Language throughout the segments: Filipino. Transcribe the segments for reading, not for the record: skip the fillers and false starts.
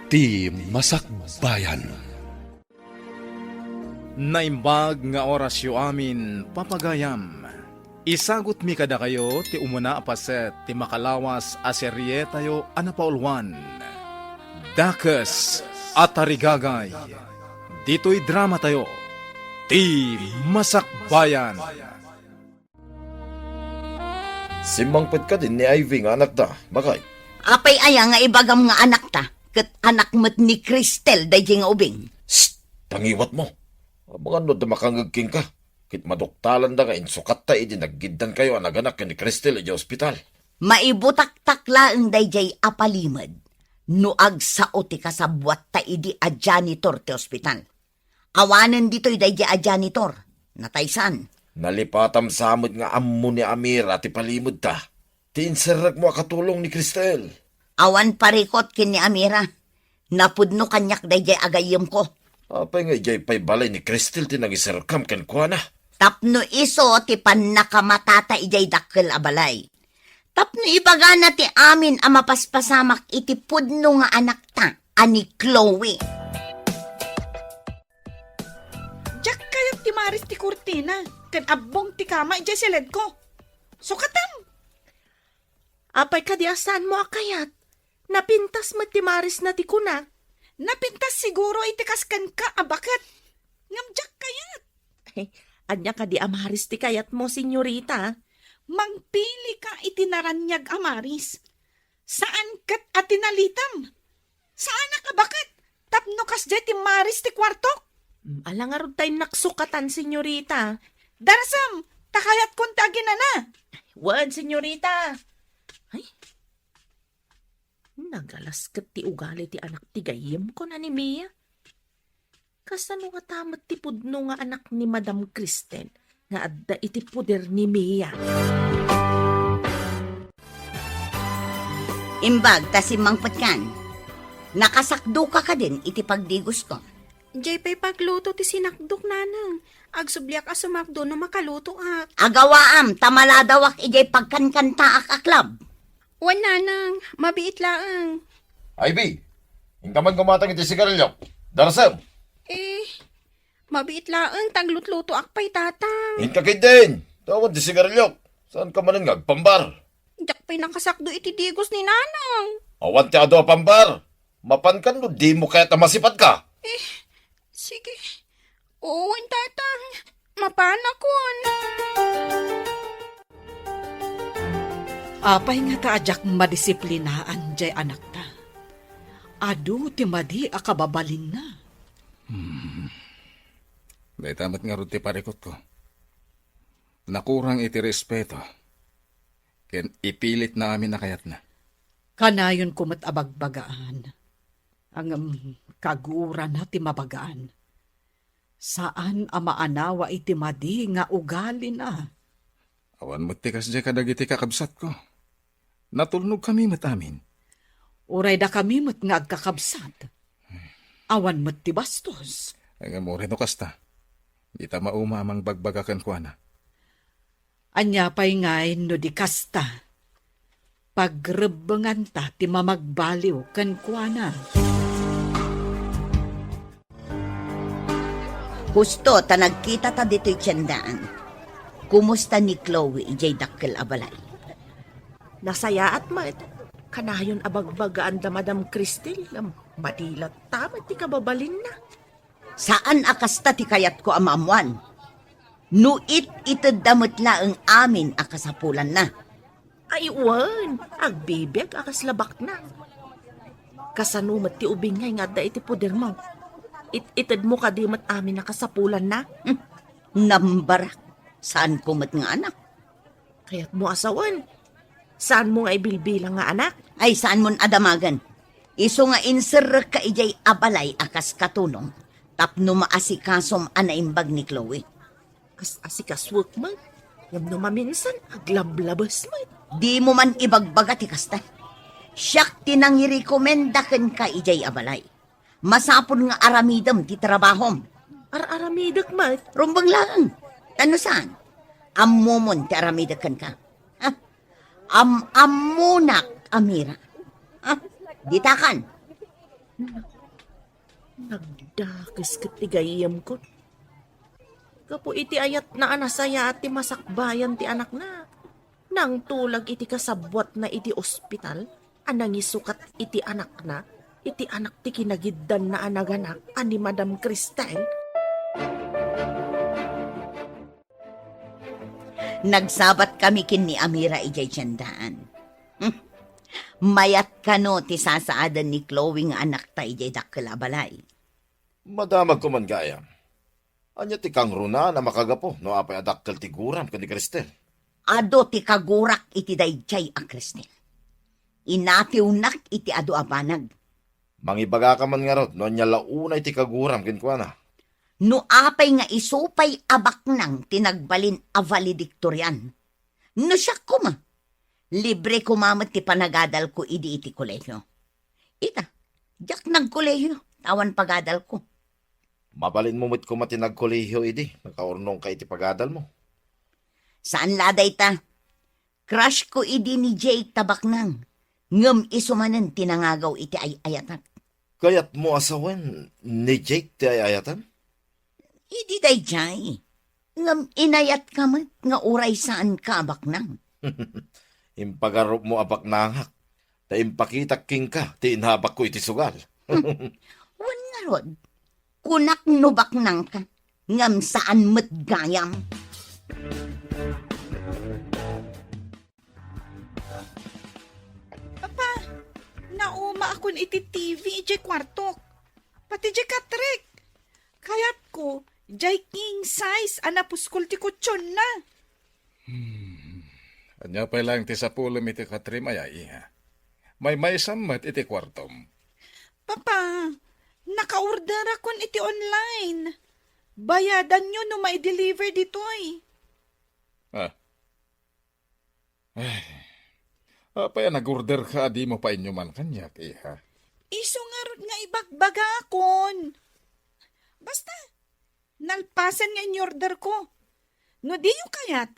Ti Masakbayan. Naimbag nga orasyo amin papagayam. Isagot mi kada kayo ti umuna apaset ti makalawas aserye tayo anapaulwan. Dakes at tarigagay. Dito'y drama tayo. Ti Masakbayan. Simangpet ka din ni Ivy nga anak ta. Bakay? Apay aya nga ibagam nga anak ta. Kat anak mo't ni Cristel day nga ubing. Shh! Tangiwat mo. Mga no damakangagking ka. Kit madoktalan da nga insukat ta idi naggidan kayo ang naganak ni Cristel iji ospital. Maibutak-takla ang day apalimad. Nuag sa uti ka sa buwat ta idi a janitor ti ospital. Awanan dito'y day a janitor. Nataysan. Nalipatam samod nga ammo ni Amir at ipalimod ta. Tiinserag mo akatulong ni Cristel. Awan parikot kin ni Amira. Napudno kanyak day agayem ko. Apay nga ijay pay balay ni Cristel tinangiserkam ken kuha na. Tapno iso ti panakamatata ijay dakkel abalay. Tapno ibagana ti amin ang mapaspasamak iti pudno nga anak ta, ani Chloe. Jack kayat ti Maris ti Cortina, ken abong ti kama ijay silid ko. Sukatam! Apay kadiasan mo akayat. Napintas mo ti Maris na ti kunak. Napintas siguro itikaskan ka, abakat. Ngam Jack kayat. Anya ka di amaris ti kayat mo, senyorita. Mangpili ka itinaranyag amaris. Saan kat atinalitam? Saan nakabakat? Tapno kas jay ti Maris ti kwarto? Alangarod tayo naksukatan, senyorita. Darasam, takayat kon tagin na. Wan, senyorita. Ay, nagalaskat ti ugali ti anak ti gayem ko na ni Mia. Kasano nga tamat ti pudno nga anak ni Madam Cristel nga adda iti puder ni Mia. Imbag ta si Mang Patkan. Nakasakdo ka din iti pagdigos ko. Jay pa'y pagluto ti sinakdok nanang. Agsubliak a sumakdo no makaluto ak. Agawaam, tamaladawak ijay pagkankanta aklab. Wan nanang, mabiit laang. Ivy! Ingkaman gumatang iti sigarilyo. Darasam! Mabiit laang taglutluto akpay tatang. Inkakid din! Tawad ti sigarilyo. Saan ka man pambar? Jak pa'y nakasakdo iti digos ni nanang. Awan ti ado pambar. Mapankan no di mo kaya tamasipat ka. Sige. Owan tatang. Mapanakon. Apay nga taadyak madisiplinaan jay anak ta. Adu ti madi akababalin na. May tamat nga rin ti parikot ko. Nakurang iti respeto. Ken ipilit na amin na kayat na. Kanayon kumat abagbagaan. Ang kaguran na ti mabagaan. Saan amaanawa iti madi nga ugali na. Awan mo tikas jay kadagiti kakabsat ko. Natulnog kami matamin. Uray da kami mat nga agkakabsat. Awan mat ti bastos. Ang mo rin kasta. Di ta maumamang bagbagakan ko na. Anya pa'y ngay no di kasta. Pagrebengan ta ti mamagbaliw kan kuana. Husto ta nagkita ta dito'y tiyandaan. Kumusta ni Chloe ijay dakkel abalay? Nasaya at mat. Kanayon abagbagaan da Madam Cristel. Madilat tamat ti kababalin na. Saan akasta ti kayat ko amamuan? Nuit itadamot laang amin akasapulan na. Ay, wan. Agbibig akaslabak na. Kasanumat ti ubingay nga da iti puder mo. Itad mo kadimat amin nakasapulan na. Nambarak. Saan ko mat nga anak? Kaya't mo asawan. Saan mo nga ibilbilang nga anak? Ay saan mon adamagan? Iso nga inser ka ijay abalay akas katulong. Tapno maasikasom anaimbag ni Chloe. Asikaswak man. Ngam no maminsan, aglablabas man. Di mo man ibagbaga ti kasta. Siyak tinangirekomendaken ka ijay abalay. Masapon nga aramidam ti trabahom. Aramidak man. Rumbang lang. Ano saan? Ammomon ti aramidakan ka. Ha? Ammunak, Amira. Ha? Ditakan. Nagdakis kat tigayam ko. Kapo iti ayat na anasaya at ti masakbayan ti anak na. Nang tulag iti kasabwat na iti ospital, anang isukat iti anak na, iti anak ti kinagiddan na anaganak, ani Madam Cristel. Nagsabat kami kin ni Amira ijay tiyandaan. Mayat ka no ti sasaadan ni Chloe nga anak ta ijay dakkalabalay. Madamag ko man gayam. Anya ti kang runa na makagapo no apay adakkel ti guram ken ni Cristel. Ado ti kagurak iti dayjay a Cristel. Inatiunak iti ado abanag. Mangibaga ka man nga rod no anya launay ti kaguram ken kuana. No apay nga isupay abak nang tinagbalin a valedictorian. No siya kuma. Libre kumamat ti panagadal ko idi iti kolehyo. Ita, jak nagkolehyo, tawan pagadal ko. Mabalin mo mo't kumatinag kolehiyo idi, nakaurnong ka iti pagadal mo. Saan laday ta? Crush ko idi ni Jake tabak nang. Ngam isumanan tinangagaw iti ayatan. Kayat mo asawen ni Jake ti ayatan? Idi day jay. Ngam inayat ka mat nga uray saan ka abak nang. Impagarop mo abak nangak. Ta impakitak king ka, ti inhabak ko iti sugal. Wan nga rod. Kunak nubak nang ka. Ngam saan mat gayam. Papa, nauma akon iti TV ijay kwartok. Pati ijay katrik. Kayat ko, ijay king size anapuskol ti kutsyon na. Anya pa lang ti sapulom iti katrim ay iha. May samat iti kwartom. Papa, naka-order akon iti online. Bayadan nyo no may deliver ditoy. Ah. Ay. Apay nag-order ka, di mo pa inyo man kanyak, iha. Iso nga rod nga ibagbaga akon. Basta, nalpasan nga in-order ko. No di yung kayat,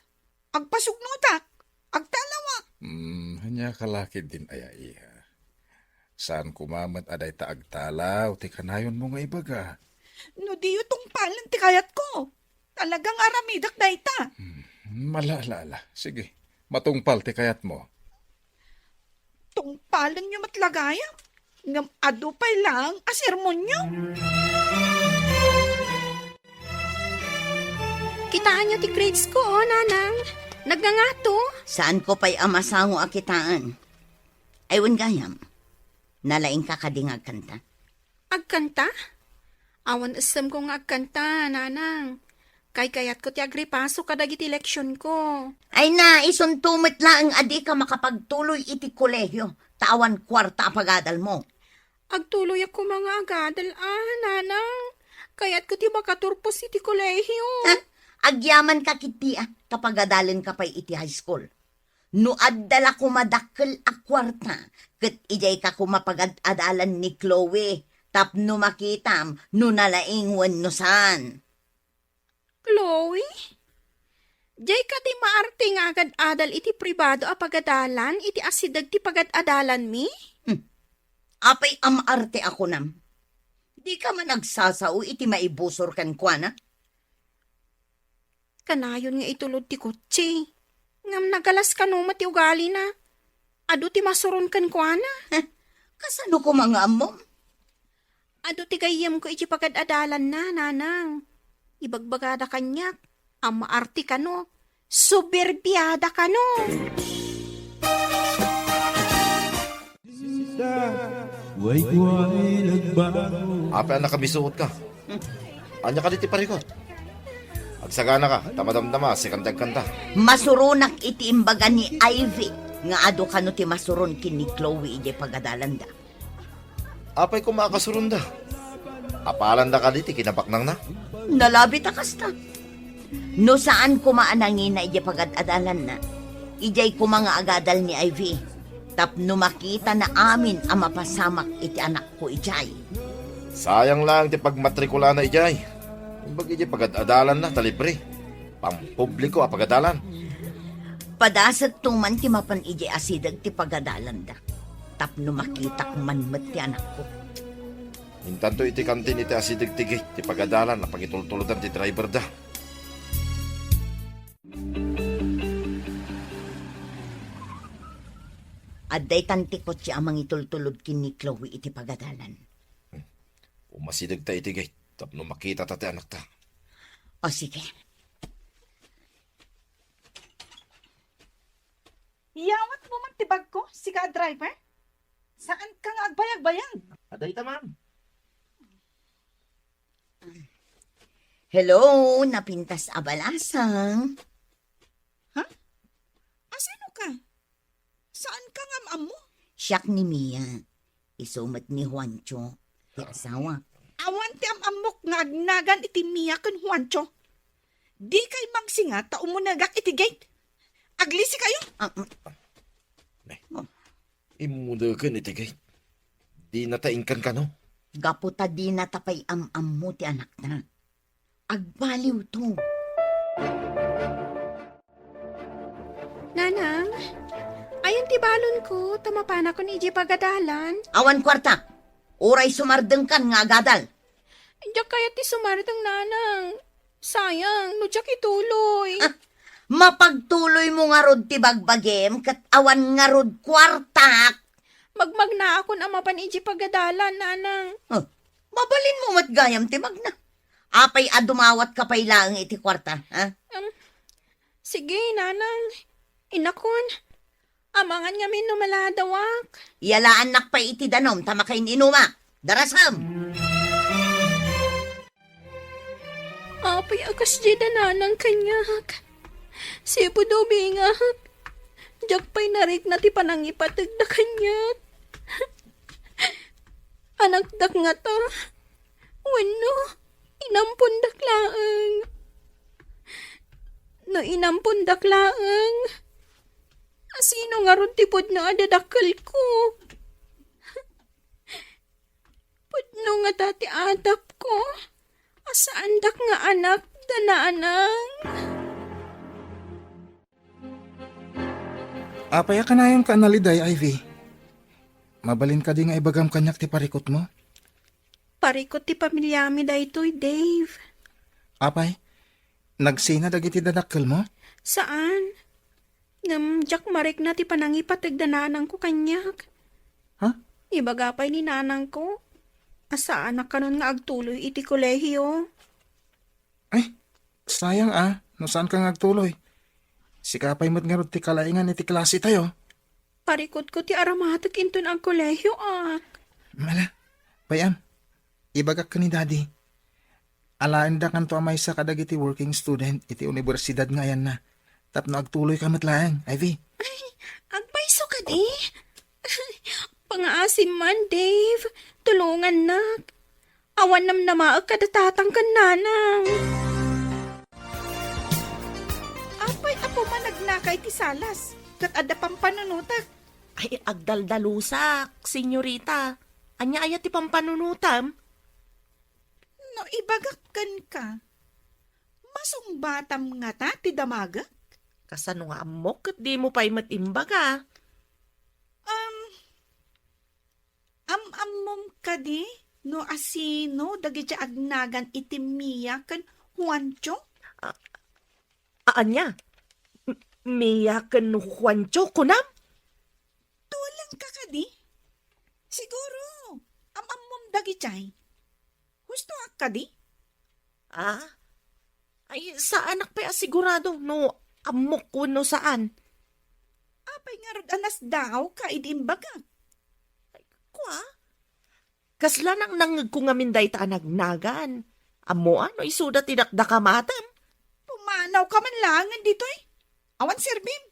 agpasugnutak, agtalawa. Hanya kalakid din aya, iha. Saan kumamat aday ta agtalaw, ti kanayon mo nga ibaga. No di yung tungpalan ti kayat ko. Talagang aramidak na ita. Malala. Sige, matungpal ti kayat mo. Tungpalan nyo matlagaya. Ngam adupay lang asermon nyo. Kitaan niyo ti grades ko, nanang. Nagngangato. Saan ko pa'y amasango akitaan? Aywan gayam. Nalaing ka kadingag kanta. Agkanta? Awan asam ko nga agkanta, nanang. Kayat ko ti agripaso kadagiti leksyon ko. Ay na, isuntumit lang adi ka makapagtuloy iti kolehyo. Tawan kwarta pagadal mo. Agtuloy ako mga agadal, nanang. Kayat ko ti makaturpos iti kolehyo. Agyaman ka kiti kapag adalin ka pa iti high school. No addala ko madakkel a kwarta, kat ijay ka kumapagad-adalan ni Chloe, tapno makitam, no nalaingwan no saan. Chloe? Jay ka ti maarte nga agad-adal iti pribado a pagadalan, iti asidag ti pagad-adalan mi? Apay amarte ako nam. Di ka man nagsasao iti maibusor kan kuana. Kanayon nga itulod ti kutsi. Ngam nagalas ka no mati ugali na. Ado ti masuron kan kuana. Kasano ko mga amom? Ado ti gayam ko iti pagad-adalan na, nanang. Ibagbagada kanyak. Ang maarte ka no. Soberbiyada ka no. Apay na kamisuot ka. Anya ka diti parikot. Agsagana ka, tamadamdama, sikandag kanta. Masurunak iti imbaga ni Ivy. Nga ado ka no ti masuron kin ni Chloe iti pagadalanda. Apay ko makasurunda. Apalan da ka diti, kinabaknang na. Nalabit akasta. No saan kumaanangin na iti pagad-adalan na. Ijay ko mga agadal ni Ivy. Tapno makita na amin ang mapasamak iti anak ko ijay. Sayang lang ti pagmatrikula na ijay. Imbag ijay pagad-adalan na, talibre. Pampubliko a pagadalan. Padasat tuman ti mapan ijay asidag ti pagadalan da. Tapno makita ko man ti anak ko. Mintanto iti kantin iti asidigtigi, ti pagadalan na pagitultuludan ti driver da. Adday tantikot siya amang itultulod kin ni Chloe iti pagadalan. Umasidig ta iti gate, tapno makita ta ti anak ta. O sige. Yawat mo man tibag ko, si ka driver? Saan ka nga agbayag-bayag? Aday ta, ma'am. Hello, napintas abalasang. Asino ka? Saan ka nga maam mo? Siyak ni Mia. Isumat ni Juancho. Asawa. Awan ti amok nga agnagan iti Mia ken Juancho. Di kay magsinga ta umunagak iti gate. Aglisi kayo? Imudagan iti gate. Di nataingkan ka no? Gaputa di natapay am mo ti anak na. Agbaliw to. Nanang, ayan ti balon ko, tamapana ko ni iji pagadalan. Awan kwarta. Oray sumardeng kan nga agadal. Diyak kaya ti sumaritang nanang. Sayang, no diyak ituloy. Mapagtuloy mo nga rod ti bagbagem kat awan nga rod kwartak. Magmag na ako na mapan iji pagadalan, nanang. Mabalin mo matgayam ti magna. Apay adumawat ka pay lang iti kwarta. Ha? Sige, nanang. Inakon. Amangan nga min numaladawak. Yalaan nak pa iti danom tamakain inuma. Darasam. Apay akas di nanang kanyak. Sipo daw bingak. Diyak pa'y narik na ti panangipatag na kanyak. Anak dak nga to. Wano, inampun daklaang. No inampun daklaang. Asino nga ron tipod na adadakal ko. Pudno nga dati adap ko. Asaan dak nga anak dananang. Apaya ka na yung kanaliday, Ivy. Mabalin ka di nga ibagam kanyak ti parikot mo. Parikot ti pamilyami da ito'y, Dave. Apay, nagsina dagiti dadakkel mo? Saan? Jack marik na ti panangipatag dananang ko kanyak. Ha? Ibagapay ni nanang ko. Asaan na kanon nga agtuloy iti kolehiyo. Ay, sayang no saan ka ngagtuloy? Sikapay mo't nga rod ti kalaingan iti klase tayo. Parikot ko ti aramatik inton ang kolehiyo Mala, bayam, ibagak ka ni daddy. Alaan da kanto amay sa kadagiti working student iti universidad nga yan na. Tapno agtuloy ka matlaang, Ivy. Agpaiso ka di. Pangaasim man, Dave. Tulungan na. Awan nam namaag kadatatang kan nanang. Apay apo man nagnakay ti salas. Kat ada pang panunutak. Ay, agdaldalusak, senyorita. Anya ayat ti pampanunutam. No ibagakkan ka. Masungbatam nga ta ti damaga. Kasano nga amok kat di mo pa'y matimbaga. Amom ka di? No asino dagiti agnagan iti Mia kan Juancho? Anya? Mia ken Juancho kunam? Tulang ka ka di? Siguro. Amom dagiti. Gusto ka di? Ay, sa anak pa'y asigurado no amok kuno saan? Apay nga rod anas daw ka idimbaga. Kwa? Kasla nang nangagkungaminday ta anagnagan. Amo ano isuda tinakdakamatam. Pumanaw ka man lang dito eh. Awan sirbim.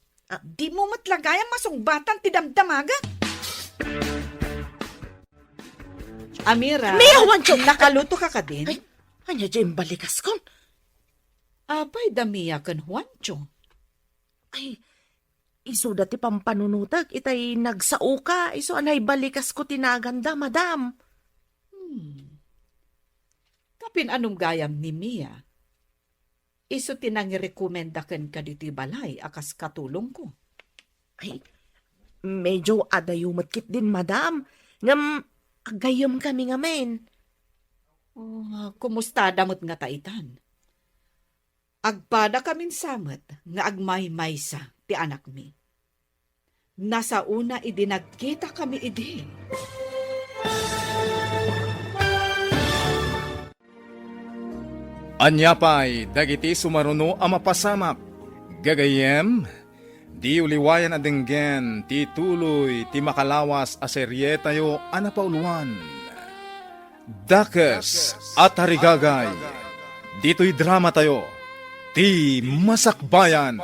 Di mo matlagayan masungbatan ti damdamaga. Amira, Mia, Juancho! nakaluto ka ka din? Ay, anya dyan balikas kon. Apay damiya kan Juancho. Ay, iso dati pampanunutag, itay nagsauka, iso anay balikas ko tinaganda, madam. Kapin anong gayam ni Mia? Iso tinangirekomendakan ka dito balay akas katulong ko. Ay, medyo adayumatkit din, madam. Ngam, agayam kami nga men. Oh, kumusta damot nga taitan? Agpada kamin samet nga agmay-maysa ti anak mi. Nasa una idinagkita kami idi. Anyapay, dagiti sumaruno ang mapasamak. Gagayem, di uliwayan adenggen, ti tuloy, ti makalawas aserye tayo anapauluan. Dakes at harigagay, dito'y drama tayo, ti Masakbayan.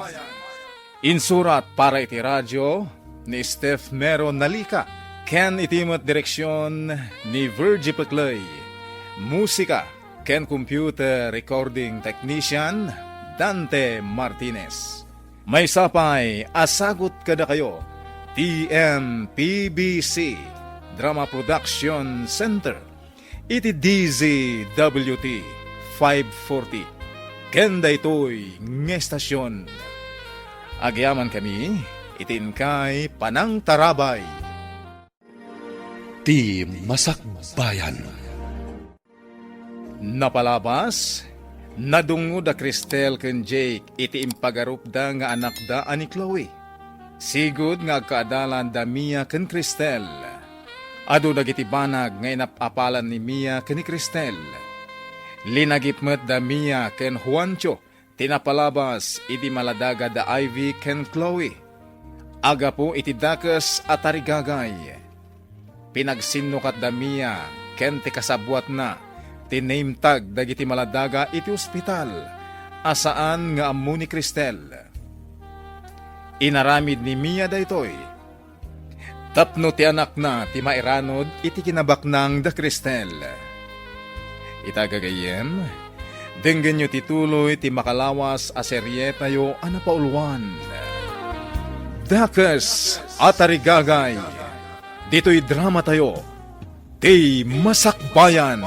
Insurat para iti radyo ni Steph Mero Nalika, ken itimot direksyon ni Virgie Peclay. Musika ken computer recording technician Dante Martinez. May sapay asagot kada kayo TMPBC Drama Production Center iti DZWT 540 kenda ito'y ngestasyon. Agyaman kami itinkay Panang Tarabay. Ti Masakbayan. Napalabas, nadungod a Cristel ken Jake iti impagarupda nga anak da ani Chloe. Sigud nga agkaadalan da Mia ken Cristel. Adu dagiti banag nga inapapalan ni Mia ken ni Cristel. Linagipmet da Mia ken Juancho, tinapalabas iti maladaga da Ivy ken Chloe. Aga po iti dakes at tarigagay. Pinagsinukat da Mia ken ti kasabwat na tiname tag dagiti maladaga iti ospital asaan nga ammo ni Cristel. Inaramid ni Mia daytoy. Tapno ti anak na ti mairanod iti kinabaknang da Cristel. Itagagayem, denggen nyo ti tuloy ti makalawas a serye tayo anapauluan. Dakes at arigagay, dito'y drama tayo, ti Masakbayan.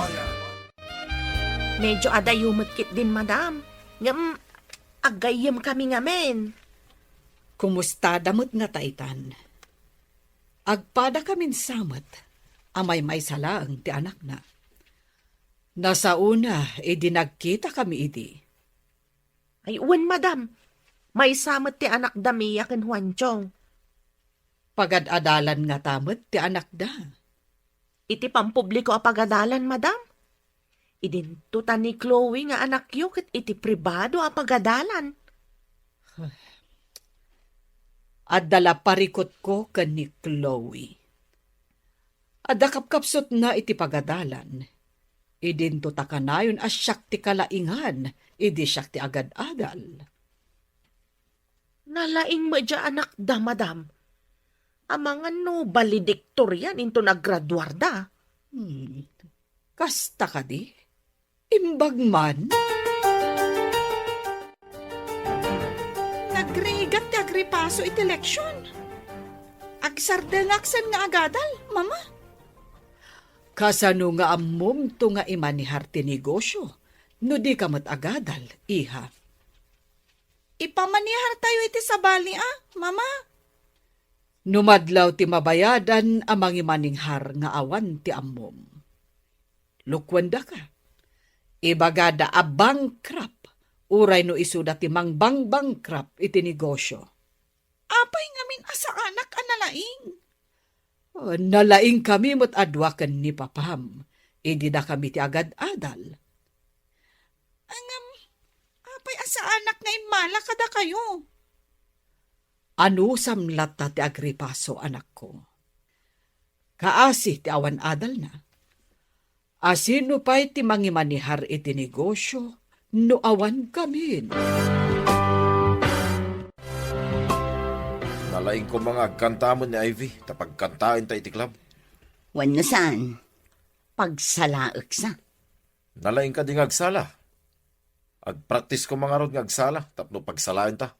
Medyo adayumagkit din, madam. Ngam, agayam kami ngamen. Kumusta damot nga taitan? Agpada kamin samet, amay may salang ti anak na. Nasa una, idinagkita kami idi. Ay, uwan, madam. May samat ti anak da Mia ken Juanchong. Pagad-adalan nga tamet ti anak da. Iti pampubliko a pagadalan, madam. Idintutan ni Chloe nga anak yu ket iti pribado a pagadalan. At dala parikot ko ken ni Chloe. Adda kapkapsot na iti pagadalan. Idinto ta kanayon as siyak ti kalaingan, idi siyak ti agad-adal. Nalaing mo dya anak da, madam. Amangan no valedictorian into naggraduar da. Kasta ka di? Imbag man? Nagrigat ti agripaso iti leksyon. Agsardengaksen nga agadal, mama. Kasano nga ammom to nga imanihar ti negosyo, no di kamat agadal, iha. Ipamanihar tayo iti sabali, mama. Numadlaw ti mabayadan amang imaninghar nga awan ti ammom. Lukwanda ka. Ibagada a bankrupt, uray no isuda ti mangbang-bankrupt iti negosyo. Apay ngamin asa anak analaing. Nalaing kami mo't adwakan ni papam. Idi na kami ti agad-adal. Apay asa anak nga imala kada kayo. Ano samlat na ti agripaso anak ko? Kaasi ti awan adal na. Asino pa'y ti mangimanihar iti negosyo no awan kami. Nalaing ko mga agkanta mo ni Ivy, tapagkantain ta iti club. Wan nga saan? Pagsalaak sa. Nalaing ka di nga agsala. Agpractice ko mga rod nga agsala, tapno pagsalain ta.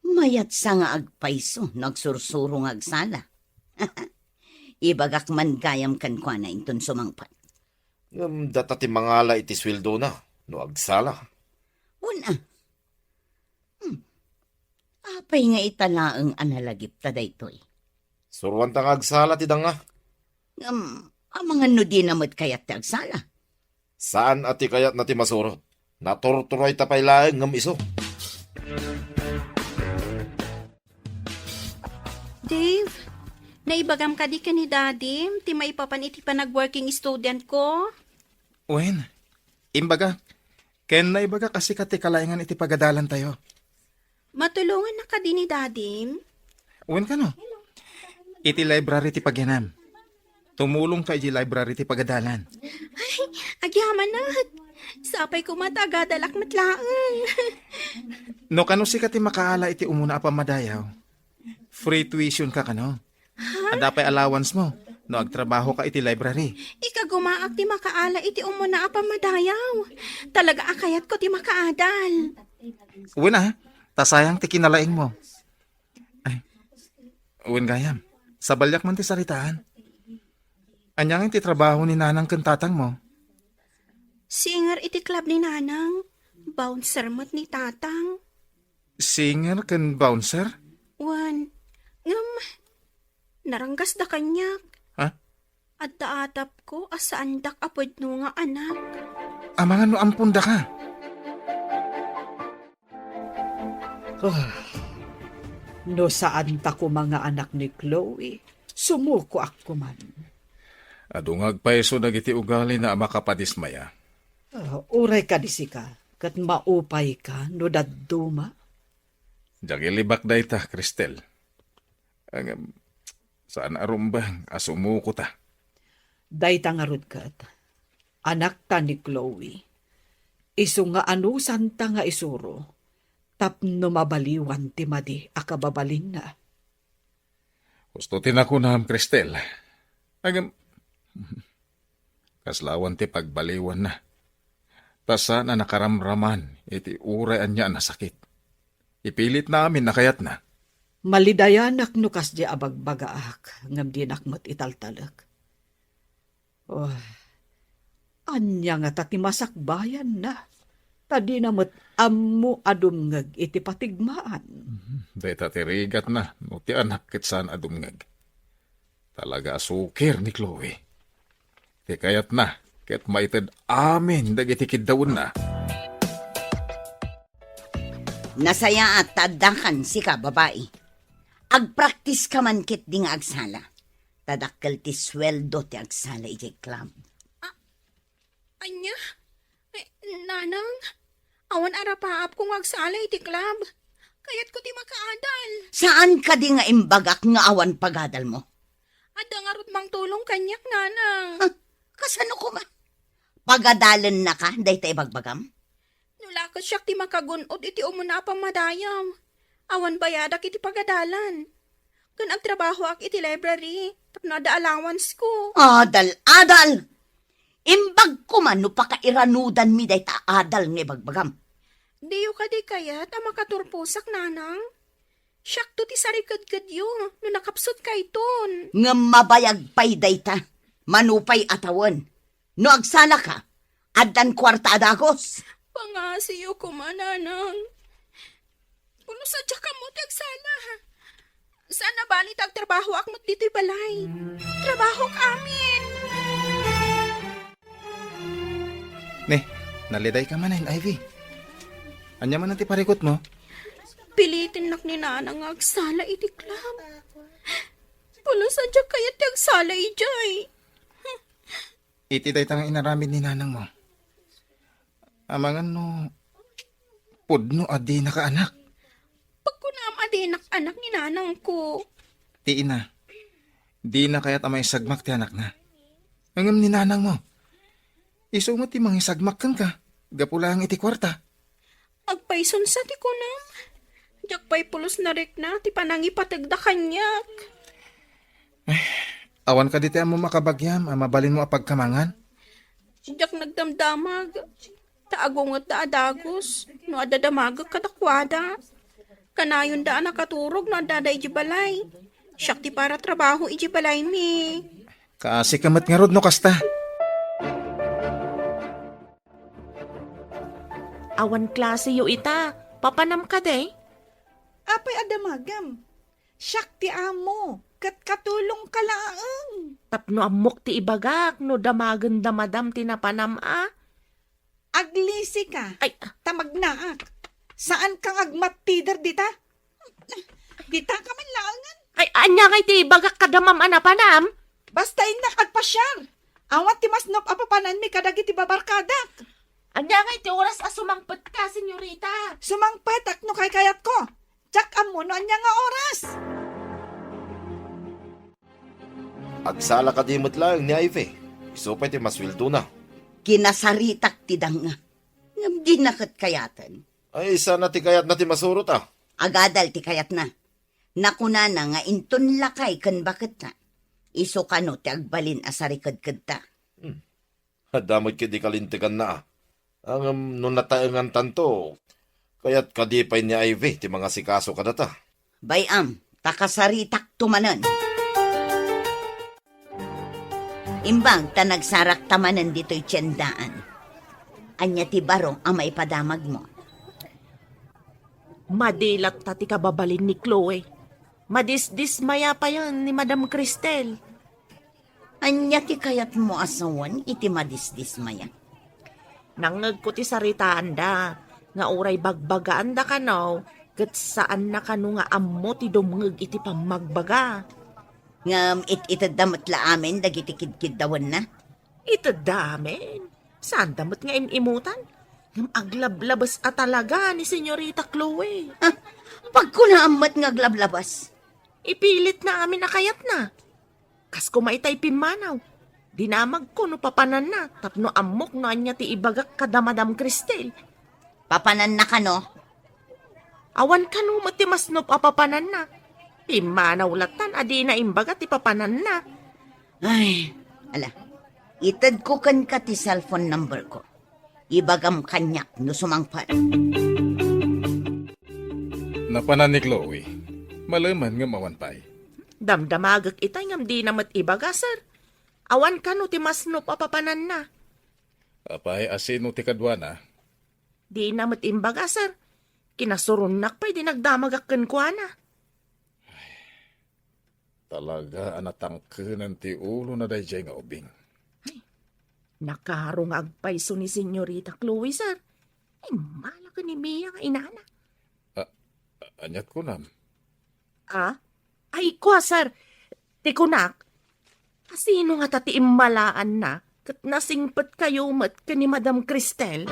Mayat sa nga agpaiso, nagsursuro nga agsala. Ibagak man gayam kan kwa na inton sumangpat. Data ti mangala iti sweldo na, no agsala. Una. Apay nga italaang analagip ta daytoy. Suruan ta nga agsala ti danga. Ang mga nudi namot kayat ti agsala. Saan ati kayat na ti masurot? Natorturoy tapay laeng ngam iso. Dave, naibagam ka di ka ni Daddy, ti maipapan iti pa nag-working student ko. Wen, imbaga, ken na ibaga kasi kati kalaingan iti pagadalan tayo. Matulungan na ka di ni Daddy. Wen ka no? Iti library ti pagyanam. Tumulong ka iti library ti pagadalan. Agyaman na. Sapay ko matagadalak matlaan. No kano si kati makaala iti umuna pa madayaw. Free tuition ka kano. Adapay allowance mo. No agtrabaho ka iti library. Ika gumaak ti makaala iti umuna apa madayaw. Talaga akayat ko ti makaadal. Uwin ah, tasayang ti kinalaing mo. Ay, uwin gayam. Sa balyak man ti saritaan. Anyang ti trabaho ni nanang kantatang mo. Singer iti club ni Nanang. Bouncer mo't ni Tatang. Singer ken bouncer? Wan. Naranggas da kanyak. Ha? At daatap ko asaan dak apod no nga anak. Amangan no ampun da ka. No saan ta ko mga anak ni Chloe, sumuko ako man. Adungag pa iso dagiti ugali na makapadismaya. Uray ka di ka, kat maupay ka no dadduma. Jagilibak day ta, Cristel. Saan arumbang asumuko ta? Day tangarod kat, anak ta ni Chloe. Isu nga anusan ta nga isuro, tapno mabaliwan ti madi akababalin na. Gusto tinako na, Cristel. Kaslawan ti pagbaliwan na. Tasa na nakaramraman, iti urayan niya na sakit. Ipilit namin na kayat na. Malidayanak nukas di abagbagaak, ngam di nakmat italtalag. Oh, anya nga ta ti masakbayan na. Tadi namat ammo adumngag iti patigmaan. Dahil tatirigat na, no ti anak kitsan adumngag. Talaga asukir ni Chloe. Ti kayat na, ket maited amin dagiti kidawon na. Nasaya at tadakan si ka, babae. Agpraktis ka man kit di nga agsala. Tadakkel ti sweldo ti agsala iti club. Anya? Nanang? Awan arapaap kung agsala iti club. Kayat ko ti makaadal. Saan ka di nga imbagak nga awan pagadal mo? Ada nga rot mang tulong kanyak, Nanang. Kasano ko ma? Pagadalan na ka, day tayo bagbagam? Nulakas siya ti makagunod iti umuna pa madayam. Awan bayadak iti pagadalan. Kan agtrabaho ak iti library, tapno ada allowance ko. Adal! Imbag ko man no pakairanudan mi day ta adal nga bagbagam. Diyo ka di kayat ang makaturpusak, Nanang. Siyak to ti sarikad-kad yo, no nakapsot kay ton. Nga mabayag pay day ta, manupay atawan. No agsala ka, adan kwarta adagos. Pangasiyo ko man, Nanang. Puno sadya ka mo tagsala. Sana bali tagtrabaho ak mo't dito'y balay. Trabaho amin. Ne, naliday ka man Ivy. Anya man ti parikot mo? Pilitin nak ni Nanang agsala iti club. Puno sadya kaya ti agsala ijay. Iti day tang inaramid ni nanang mo. Amangan no, pudno adi na ka anak. Pagkunam adinak anak ni Nanang ko. Ti ina, di na kaya't amay sagmak ti anak na. Angam ni nanang mo. Iso mo ti mga sagmak kang ka. Gapulang iti kwarta. Agpayson sa ti kunam. Jakpay pulos na rik na ti panangipatagda kanyak. Awan ka diti mo makabagyam, mabalin mo apagkamangan. Jak nagdamdamag. Taagungot da adagos. No adadamagag kadakwada. Kanayon da nakaturog no adada ijibalay. Siyak ti para trabaho ijibalay mi. Kaasi kamat nga rod no kasta. Awan klase yo ita, papanam ka day. Apay adamagam. Siyak ti amo. Kat katulong ka laang. Tapno amok ti ibagak no damagan damadam ti napanam Aglisi ka. Ay, Tamagnaak. Saan kang agmatider dita? Dita ka man laangan. ay, anya ngay ti ibagak kadamam anapanam. Basta inak agpasyar. Awat ti masnop apapanan mi kadagiti babarkadak. Anya ngay ti oras sumangpet ka, senyorita. Sumangpetak no kay kayat ko. Tsak amo no anya nga oras. Agsala ka dimot lang ni Ivy. Isupay ti maswildo na. Kinasaritak ti danga. Ngam di nakat kayatan. Ay, sana ti kayat na ti masurot Agadal ti kayat na. Nakuna na nga inton lakay kan bakit na. Iso kano ti agbalin asarikad-kad ta. Damot ki di kalintikan na Ang nung nataengan tanto, kaya't kadipay ni Ivy ti mga sikaso kadata. Bayam, takasaritak tumanan. Imbang ta nagsarak tamanan dito'y tiyandaan. Anya ti baro ang maipadamag mo. Madilat ta ti kababalin ni Chloe. Madisdismaya pa yan ni Madam Cristel. Anya ti kayat mo asawan iti madisdismaya. Nangag ko ti saritaan da, nga uray bagbagaan da kanaw, kat saan na kano nga ammo ti dumngag iti pamagbaga. Ngam itadamat la amin dagiti kidkidawan na. Ito damen. Saan damot nga imimutan? Ngam aglablabas at talaga ni Senyorita Chloe. Pag kunaamat nga glablabas. Ipilit na amin na kayat na. Kas kumaitay pimanaw. Dinamag ko no papanan na. Tapno amok no anya ti ibagak kada Madam Cristel. Papanan na kano? Awan ka no mati mas no papapanan na. Pimanaw latan adi na imbaga ti papanan na. Ay, ala. Itad ko kan ka ti cellphone number ko. Ibagam kanyak no sumangpat. Napanan ni Chloe. Malaman nga mawanpay. Damdamagak itay ngam di namat ibaga, sir. Awan ka no ti mas no papapanan na. Apay, asino ti kadwana? Di namat imbaga, sir. Kinasurunak pa'y di nagdamagakken ko na. Talaga anatangkenan ti ulo na dayjay nga ubing. Nakarong agpaiso ni Senyorita Chloe, sir. Ay, malaka ni Mia nga inana. Anyat ko nam. Ay, kwa, sir. Tikunak. Sino nga tati immalaan na kat nasingpat kayo mat ka ni Madam Cristel?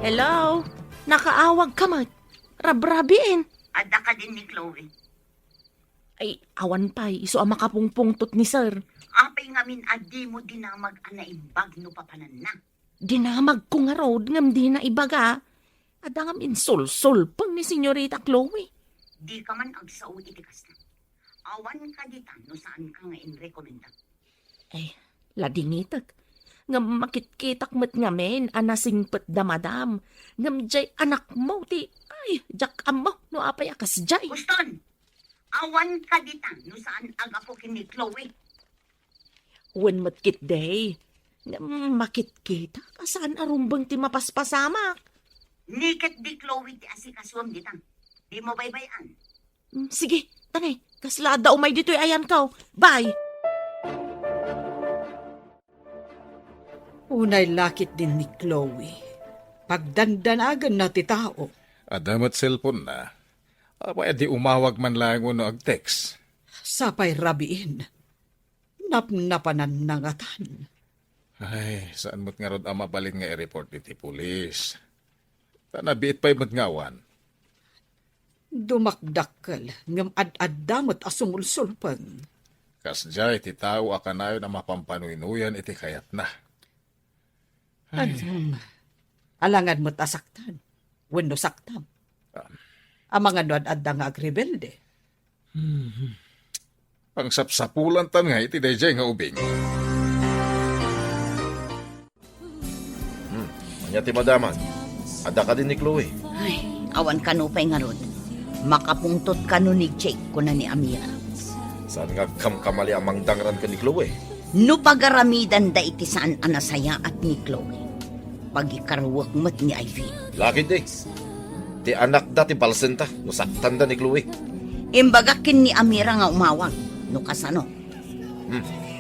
Hello? Nakaawag ka mat. Rabrabiin. Ada ka din ni Chloe. Ay, awan pa'y. Iso ang makapungpungtot ni sir. Apay ngamin adi mo dinamag anaimbag no papanan na. Dinamag ko nga road ngam di na ibaga. Ada ngam insul-sul pang ni Senyorita Chloe. Di ka man agsao itikas na. Awan ka dita no saan ka nga inrekomenda. Ay, ladingitag. Ngam makitkitak met ngamen anasingpet da madam. Ngam jay anak mo ti. Ay, jak amo no apay akas jay. Guston, awan ka dita no saan agapokin ni Chloe. When matkit day. Ngam makitkita kasaan arumbang ti mapaspasamak. Niket di Chloe ti asikaswam dita. Di mo baybayan. Sige, tanay. Kaslada umay dito'y ayan ka. Bye! Unay lakit din ni Chloe. Pagdandanagan na ti tao. Adamat cellphone na. Apay, di umawag man lang no ag-text. Sapay rabiin. Napnapanan na ngatan. Ay, saan mo't nga rod ang mabalin nga i-report iti pulis? Tanabiit pa'y matngawan. Dumakdakkel ngam ad-addamot asumulsulpan. Kasjay, ti tao akanayon na mapampanuinuyan iti kayat na. Alangan mo't asaktan. Wenno saktam. Amang ano ad-adda nga agrebelde. Pangsapsapulan tan nga iti dayjay nga ubing. Anya ti madaman, ada ka din ni Chloe. Ay, awan ka no pa'y nga rod. Makapungtot ka no ni Jake ko na ni Amira. Saan nga kamkamali amang dangran ka ni Chloe? No pagaramidan da iti saan anasaya at ni Chloe. Pagikarawak mat ni Ivy. Laki di. Ti anak da ti balsenta, no saktan da ni Chloe. Imbagakin ni Amira nga umawag. No kasano.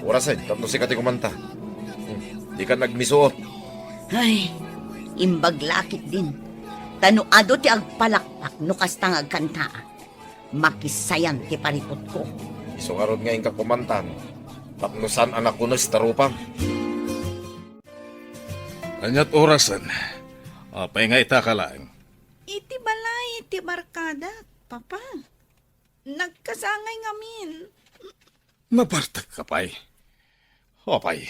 Orasan, tapno si kati kumanta. Di ka nagmisuot. Ay, imbaglakit din. Tanuado ti agpalakpak no kastang agkanta. Makisayan ti paripot ko. Isungarod nga ka kumantan. Tapno san anak ko na si tarupang. Anyat orasan. Apay nga ita ka lang. Iti balay, iti barkada, papa. Nagkasangay ngamin. Napartag ka pay. Apay.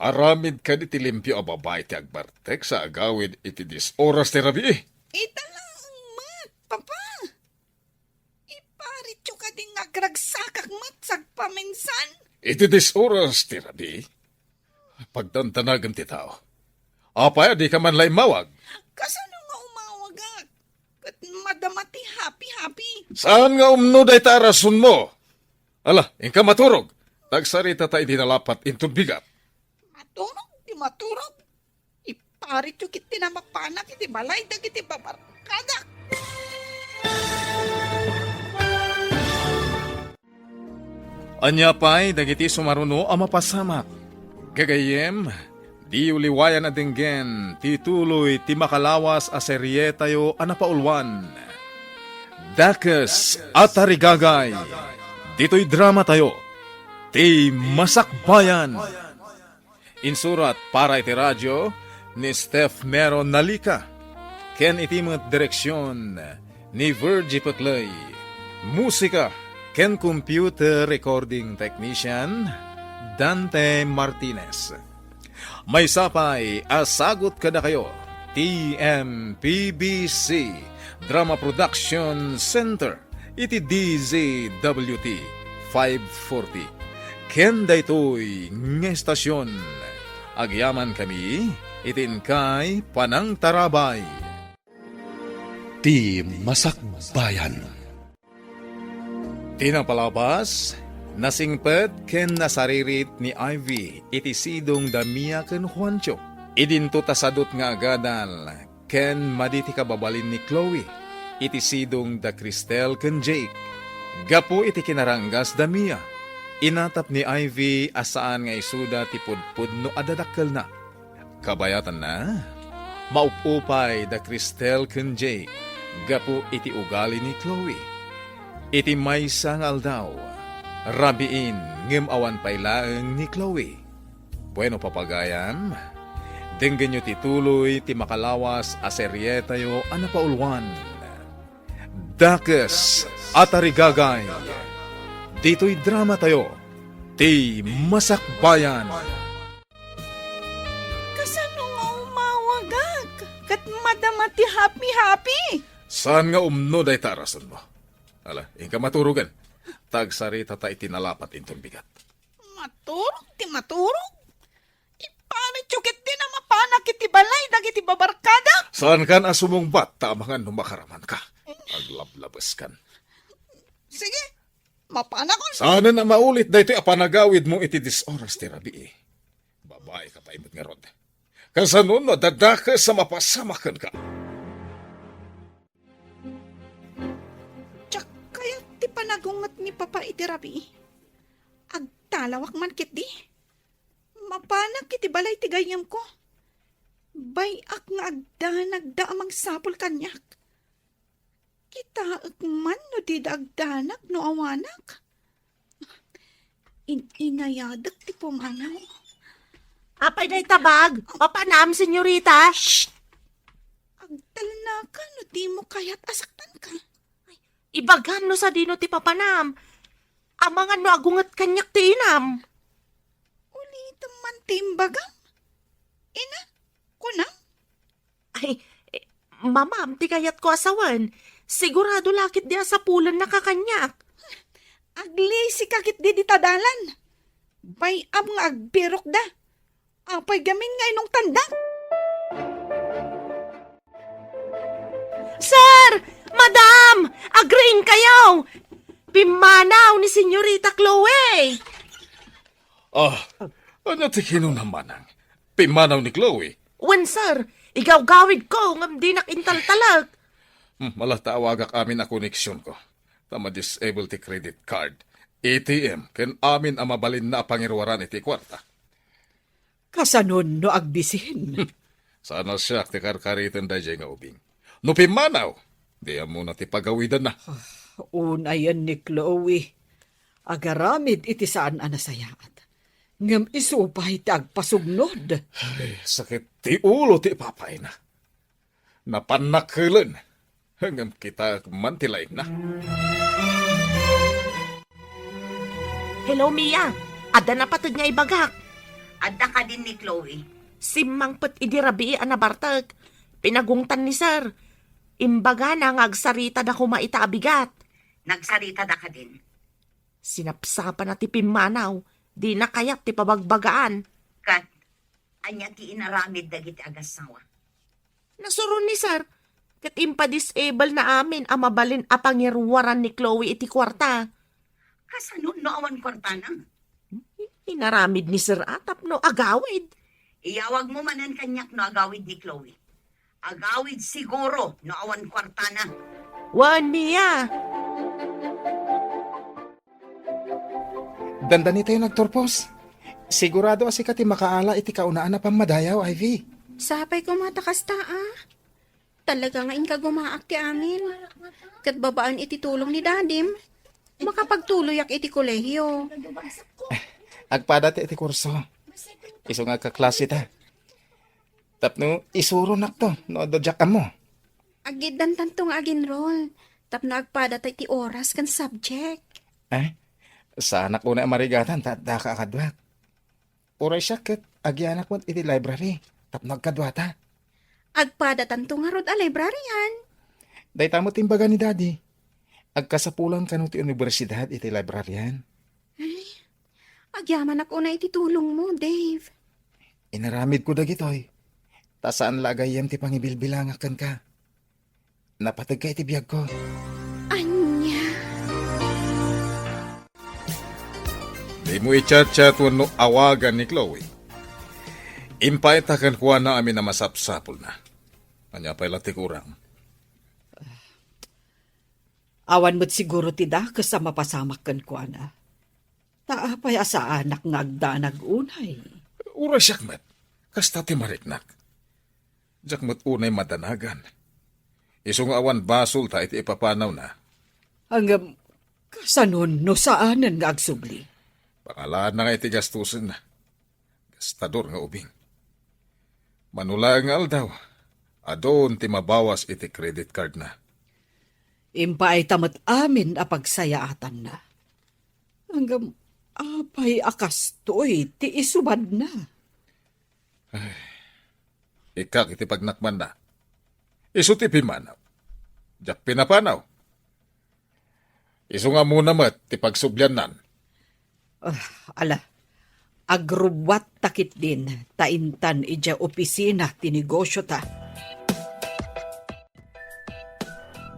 Aramid ka ni tilimpyo a babae ti agbartek sa agawid iti dis oras ti rabi. Ita lang, mat, papa. Iparityo ka din agragsakak mat sagpaminsan. Iti dis oras ti rabi. Pagtantanagan ti tao. Apay, di ka man lay mawag. Kasano nga umawagak? Kat madamati happy-happy. Saan nga umnuday ta rason mo? Ala, ingka maturog. Tagsarita ta idinalapat intong bigat. Maturog, di maturog. Iparityo kit tinamapanak, iti balay, dagiti babarkada. Anya pa'y dagiti sumaruno ang mapasamak. Gagayem, di uliwayan na dinggen, tituloy ti makalawas a serye tayo anapaulwan. Dakes at arigagay, dito'y drama tayo, ti Masakbayan. Insurat para iti radyo ni Steph Mero Nalika, ken itimot direksyon ni Virgie Patlay. Musika ken computer recording technician Dante Martinez. May sapay asagot kada kayo TMPBC Drama Production Center iti DZWT 540 ken daytoy nga estasyon agyaman kami itin kay Panang Tarabay. Ti Masakbayan. Tinapalabas, nasingpet ken nasaririt ni Ivy iti sidong Damia ken Juancho. Idinto tasadot nga agadal ken maditi kababalin ni Chloe iti sidong da Cristel ken Jake. Gapo iti kinaranggas Damia. Inatap ni Ivy asaan nga isuda ti pudpud no adadakkel na. Kabayatan na, maupupay da Cristel ken Jake. Gapo iti ugali ni Chloe. Iti maysa nga aldaw, rabiin ngem awan pailaeng ni Chloe. Bueno papagayam, denggen nyo tituloy ti makalawas a serye tayo anapaulwan. Dakes at arigagay, dito'y drama tayo, ti Masakbayan. Kasano nga umawagak? Kat madamati happy-happy. Saan nga umno day tarason mo? Ala, ingka maturugan. Tagsarita ta itinalapat intong bigat. Maturog, ti maturog. Iparityo kit din na mapanak iti balay, dagiti babarkada. Saan kan asumong bat tamangan numakaraman ka? Aglablabas kan. Sige, mapanakon. Sana na maulit da ito apanagawid mo iti disoras ti rabi. Babae ka pa imot nga rod. Kasanon no dadaka sa mapasamakan ka. Tsak kaya ti panagungot ni Papa iti rabi. Agtalawak man kit di. Mapanak iti balay ti gayam ko. Bayak nga agdanag amang sapol kanyak. Kita man no di dagdanak no awanak. Inayadak ti pumanaw. Apay na itabag. Papanam, senyorita. Shh! Agdala ka no di mo kaya't asaktan ka. Ibagam no sa dino ti papanam. Amangan no agungat kanyak ti inam. Ulit man timbagam. Ina, kunang. Ay, mamam, ti kayat ko asawan. Sigurado lakit di asapulan na kakanyak. Aglisi kakit di ditadalan. Bayam nga agbirok da. Apay gamin nga inong tanda. Sir! Madam! Agreeing kayo! Pimanaw ni Senyorita Chloe! Ano ti naman ang pimanaw ni Chloe? Wen, sir, igawgawid ko ngam di nakintaltalag. Malatawagak amin na koneksyon ko. Tama disable ti credit card. ATM, ken amin ang mabalin na pangirwaran iti kwarta. Kasanon no agbisin. Sana siya ti karkaritan da nga ubing. No pimanaw, di mo na ti pagawidan na. Unayan ni Chloe. Agaramid iti saan anasayaat. Ngam isupay ti agpasugnod. Ay, sakit ti ulo ti papay na. Napanakilan. Hanggang kita mantilay na. Hello, Mia. Ada na patod nga ibagak. Adda ka din ni Chloe. Simangpet idirabi anabartag. Pinagungtan ni sir. Imbaga na ngagsarita da kumaita abigat. Nagsarita da ka din. Sinapsapan na ti pimanaw. Di na kayat ti pabagbagaan. Kat, anya ti inaramid dagiti agasawa. Nasuron ni sir. Kat impa-disable na amin ang mabalin a pangirwaran ni Chloe iti kwarta. Kasanon no awan kwartana. Inaramid ni sir atap no agawid. Iyawag mo manan kanyak no agawid ni Chloe. Agawid siguro no awan kwartana. Wan, Mia. Dandani tayo nagtorpos. Sigurado asi ka ti makaala iti kaunaan na pamadayaw, Ivy. Sapay ko matakas ta Talaga nga inka gumaak ti amin. Kat babaan iti tulong ni dadim. Makapagtuloy ak iti kolehiyo. Agpada ti iti kurso. Iso nga kaklase ta. Tapno isuro nak to, no dodyak ka mo. Agidan tantong aginroll. Tapno agpada ta iti oras kan subject. Sa anak ko na marigatan, daka akadwat. Uray siya kat, agyanak mo iti library. Tapno agkadwata. Agpada tanto nga rod a libraryan. Day tamo timbaga ni daddy. Agkasapulang kanu ti universidad iti libraryan. Agyaman ako na iti tulong mo, Dave. Inaramid ko dagitoy. Ta saan lagayem ti pangibilbilangakan ka. Napatag ka iti biyag ko. Anya. Di mo i-chat-chat no awagan ni Chloe. Impaitakan kuha na amin na masapsapol na. Kanya pa'y kurang. Awan mo't siguro tida kasama pasamak kan kwa na. Taapay asa anak ngagdanag unay. Ura siyakmat, kasta ti mariknak. Jakmat unay madanagan. Isong awan basol ta iti ipapanaw na. Hanggang kasanon no saanan nga agsubli. Pangalaan na nga iti gastusin na. Gastador nga ubing. Manula nga aldaw. Adon ti mabawas iti credit card na. Impa ay tamat amin a pagsayaatan na. Hanggang apay akastoy ti isubad na. Ikak iti pagnakman na. Isu ti pimanaw. Jak pinapanaw. Isu nga muna mat ti pagsubyan nan. Ala, agruwat takit din taintan ija opisina ti negosyo ta.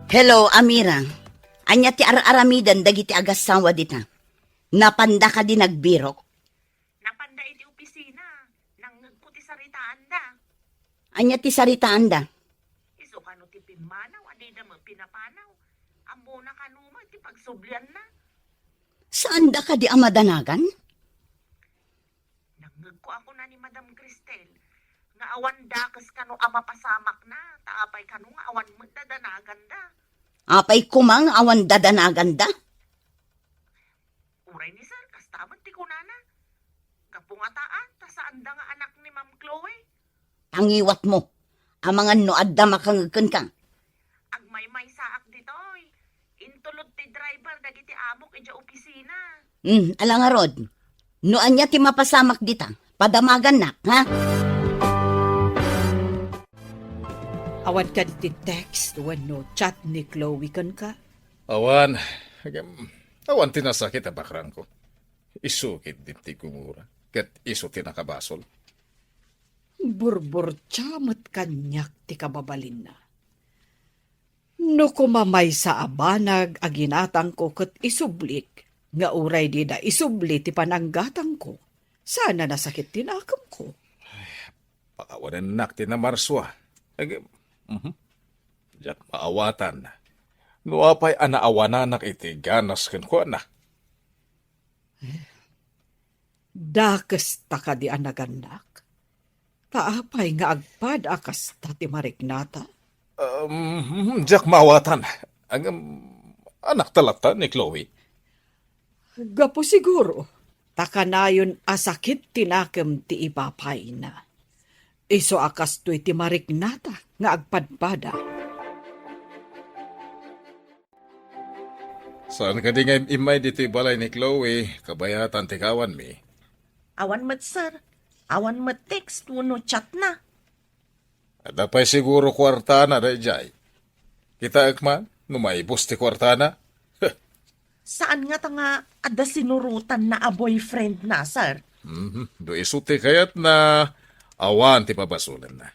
Hello, Amira. Anya ti aramidan dagiti agasawa dita. Napanda ka din nagbirok. Napanda iti opisina. Nang puti saritaan da. Anya ti saritaan da. Iso kano ti pimanaw, adi na mo pinapanaw. Amo na kanuma ti pagsublyan na. Saan da ka di amadanagan? Nangag ko ako na ni Madam Cristel. Nga awan dakas kano ama pasamak na. Taapay kano nga awan mo dadanagan da. Apay kumang awan dadanagan da. Uray ni sir, kastaman ti kunana. Kapungataan, ta saan da nga anak ni Ma'am Chloe. Tangiwat mo. Ang mga noad da makangagkan ka. Agmay-may saak ditoy. Intulod ti driver dagiti amok ija opisina. Ala nga rod. No anya ti mapasamak dita. Padamagan na, ha? Awan ka ti text when no chat ni Chloe kan ka. Awan. Awan tinasakit a bakrang ko. Isukit din ti kumura. Ket iso tinakabasol. Burbur tiyamot kanyak ti kababalin na. No kumamay sa abanag aginatang ko kat isublik. Nga uray di da isubli ti pananggatang ko. Sana nasakit tinakam ko. Pakawanan nak ti na marswa. Jak maawatan. Nuapay anaawanan iti ganas ken kuana. Dakes ta ka di anaganak. Taapay nga agpad akas ta ti marignata. Jack mawatan. Ang anak talata ni Chloe. Gapo siguro. Takanayon asakit tinakem ti ipapay na. Iso akas to iti marignata nga agpadpada. Saan ka di nga imay dito balay ni Chloe, kabayatan tikawan mi. Awan mat, sir. Awan mat text, no chat na. At apay siguro kwartana da jay. Kita akman, numaibos ti kwartana. Saan nga ta nga ada sinurutan na a boyfriend na, sir? Do isuti kayat na awan ti pabasulan na.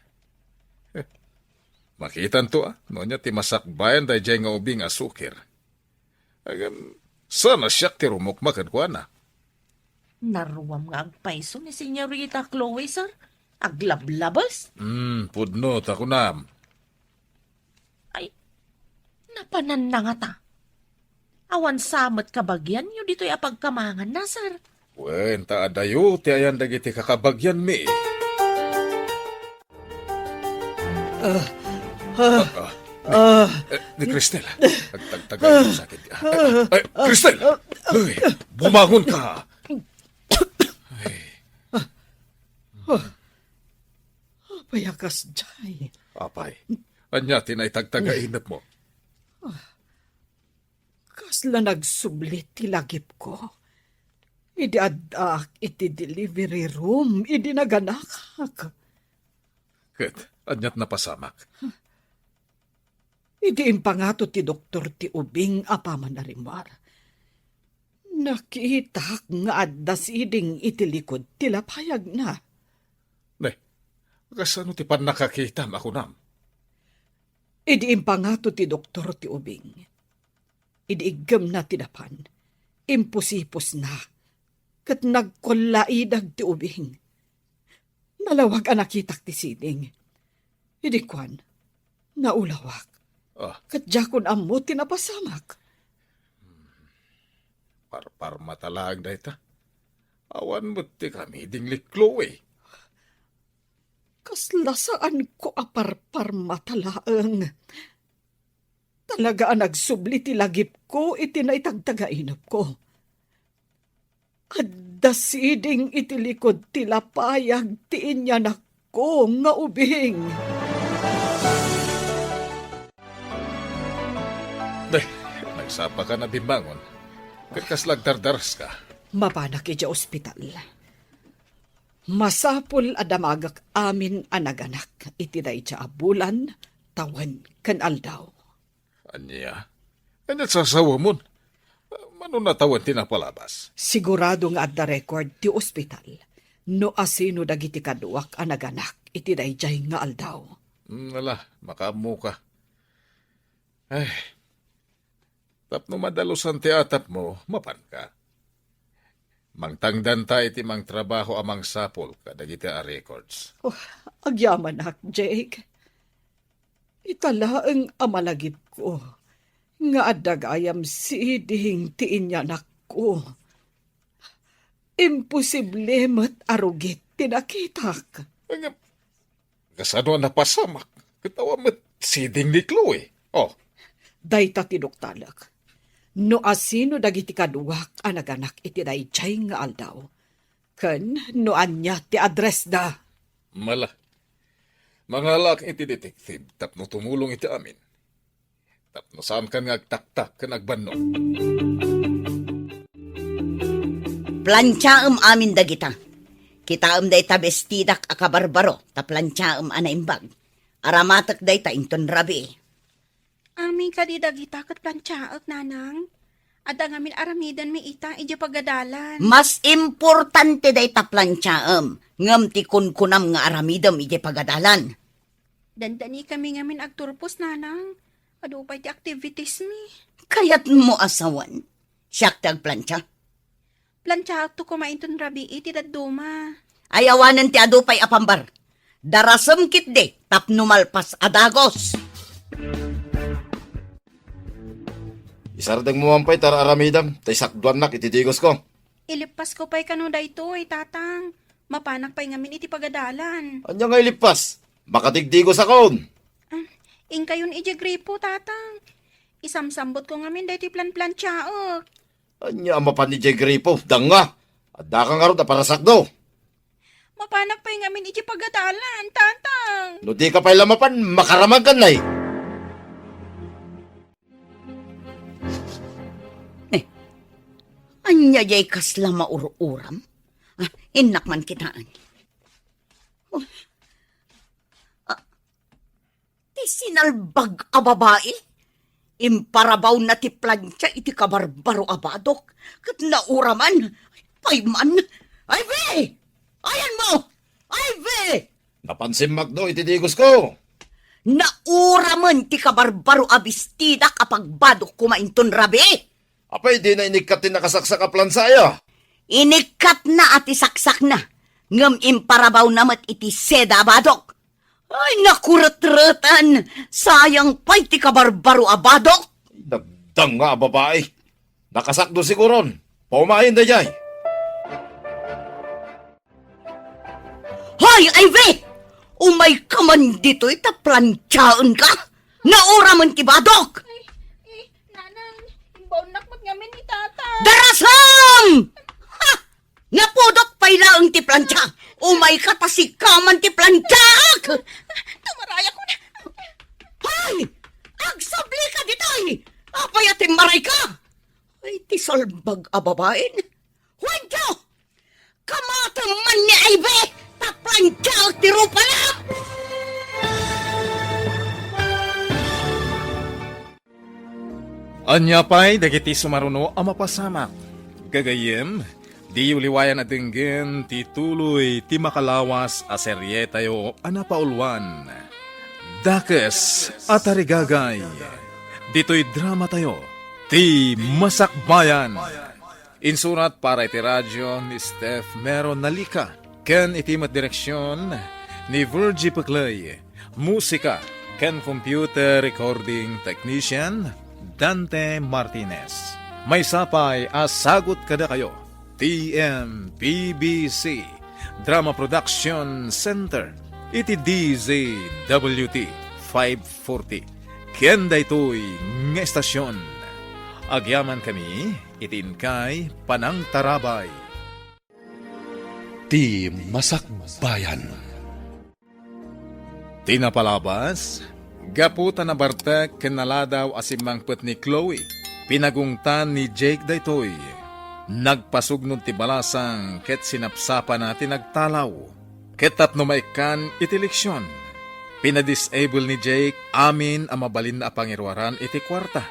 Makitan to no niya ti masakbayan da jay nga ubing asukir. Agam, sana siya ti rumukmakan ko na. Naruwam nga agpaiso ni Senyorita Chloe, sir. Aglablabas. Pudno, tako nam. Ay, napanan na nga ta. Awan samat kabagyan, yun dito'y apagkamangan na, sir. Wen, ta adayo, ti ayan dagiti kakabagyan mi. Ni Cristel, agtagtagay mo sakit. Ay, Cristel! Ay, bumangon ka! Payakas jay. Apay, anya tinaytagtagainap mo. Kasla nagsublit ti lagip ko. Idi adak iti delivery room. Idi naganakak. Ket, anyat napasamak. Idi impangato ti doktor ti ubing apaman na rimar. Nakita nga adda siding iti likod ti lapayag na. Ne, kasano ti pan nakakita ako nam? Idi impangato ti doktor ti ubing. Idi igam na ti dapan. Imposipos na. Kat nagkolaidag ti ubing. Nalawag ang nakitak ti siding. Idi kwan, naulawak. Kat jakon amo tinapasamak. Parpar matalag da ita. Awan mo ti kami dingli Chloe. Kasla saan ko aparpar matalaang. Talaga ang nagsubli ti lagip ko iti naitagtagainap ko. Adda siding iti likod ti lapayag ti inyanak ko nga ubing. Day, nagsapa ka na bimbangon. Kaslag dardaras ka. Mapanak iti ospital. Masapul adamagak amin anaganak iti dayja abulan tawan kan aldaw. Anya? Anyat sasawa mo? Mano natawan tinapalabas? Sigurado nga adda record ti ospital. No asino dagiti kaduak anaganak iti dayjay nga aldaw. Wala, makamu ka. Ay, tapno madalusan ti atap mo, mapan ka. Mangtangdan ta iti mang trabaho amang sapol kadagiti a records. Oh, agyaman ak, Jake. Italaang amalagip ko. Nga adagayam siding ti inyanak ko. Imposible mat arugit tinakitak. Kasano napasamak? Katawa met siding ni Chloe. Oh, Dayta tinuktalak. No asino dagiti kaduak anaganak iti dayjay nga aldaw. Ken no anya ti address da. mala. Mangalak iti detective tapno tumulong iti amin. Tapno saan ka nga agtaktak ka nagbanno. Plantsaam amin dagita. Kitaam day ta bestidak akabarbaro ta plantsaam anaimbag. Aramatak day ta inton rabi. Amin ka di dagita kat plantsaak, nanang. Ada ngamin aramidan mi ita, ija pagadalan. Mas importante day ta plantsaam. Ngam ti kunkunam nga aramidam iti pagadalan. Dandani kami ngamin agturpos, nanang. Ado pa iti activities mi. Kayat mo asawan. Siyak tag plantsa. Plantsaak to kumainton rabi iti daduma. Ayawanan ti adupay apambar. Darasam kit de tapno malpas adagos. Isardang mumampay tara aramidam, tay sakduan nak ititigos ko. Ilipas ko pa'y kano dayto tatang. Mapanak pa'y ngamin iti pagadalan. Anya nga ilipas, makatigdigos akon. Ingkayon iti gripo tatang. Isamsambot ko ngamin dayti plan-plan tsaok. Anya mapan ni Jay Gripo, danga. Adda kang arot na para sakdo. Mapanak pa'y ngamin iti pagadalan, tatang. No di ka pa'y lamapan, makaramag ka na eh. Anya jay kasla maururam? Inak man kitaan. Oh. Ti sinalbag a babae? Imparabaw na ti plancha iti kabarbaro abadok. Kat nauraman, payman. Ay be! Ayan mo! Ay be! Napansin Magdo, ititigos ko. Nauraman ti kabarbaro abistida kapag badok kumainton rabi. Apay di na inikatin nakasaksak a plansaya. Inikat na at isaksak na. Ngam imparabaw namat iti seda badok. Ay nakurat-ratan. Sayang pa'y ti kabarbaro abadok. Nagdanga babae. Nakasakdo siguron. Paumahin da jay. Hoy, Ivy! Umay ka man dito itaplansyaon ka. Naura man ti badok. Nanang, imbaw mat ngamin ni tatang. Darasam! Ha! Napudok pa'y laang ti plansya. Umay ka pasikaman ti plansyak. Tumaraya ko na. Hoy! Agsabli ka ditoy! Apay ating maray ka! Ay, ti salbag a babaen. Huwento! Kamatang man ni Ivy! Taplansya ti rupa na! Anya pa'y dagiti sumaruno ang mapasamak. Gagayem, di uliwayan at dinggin ti tuloy ti makalawas a serye tayo anapaulwan. Dakes at arigagay. Dito'y drama tayo. Ti Masakbayan. Insurat para iti radyo ni Steph Mero Nalika. Ken itimat direksyon ni Virgie Paclay. Musika ken computer recording technician Dante Martinez. May sapay asagot kada kayo. TMPBC Drama Production Center. Iti DZWT 540. Ken daytoy nga estasyon. Agyaman kami, itinkay Panang Tarabay. Ti Masakbayan. Tinapalabas, gaputan na Bartek kenaladaw asimangpet ni Chloe. Pinagungtan ni Jake daytoy. Nagpasugnod ti balasang ket sinapsapa na tinagtalaw. Ket tapno maikan iti leksyon. Pinadisable ni Jake amin ang mabalin na pangirwaran iti kwarta.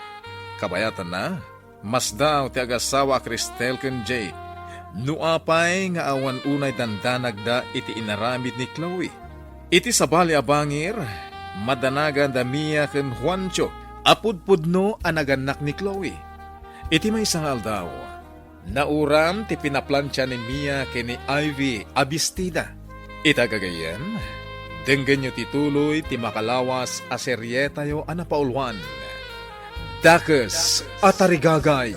Kabayatan na, mas daw ti agasawa Cristel ken Jake. Nuapay nga awan unay dandanagda iti inaramid ni Chloe. Iti sabali abangir, madanagan da Mia ken Juancho, apudpudno anaganak ni Chloe. Iti may sangal daw, nauram ti pinaplansya ni Mia ken ni Ivy abistida. Itagagayan, denggan nyo tituloy ti makalawas a serye tayo anapaulwan. Dakes at arigagay,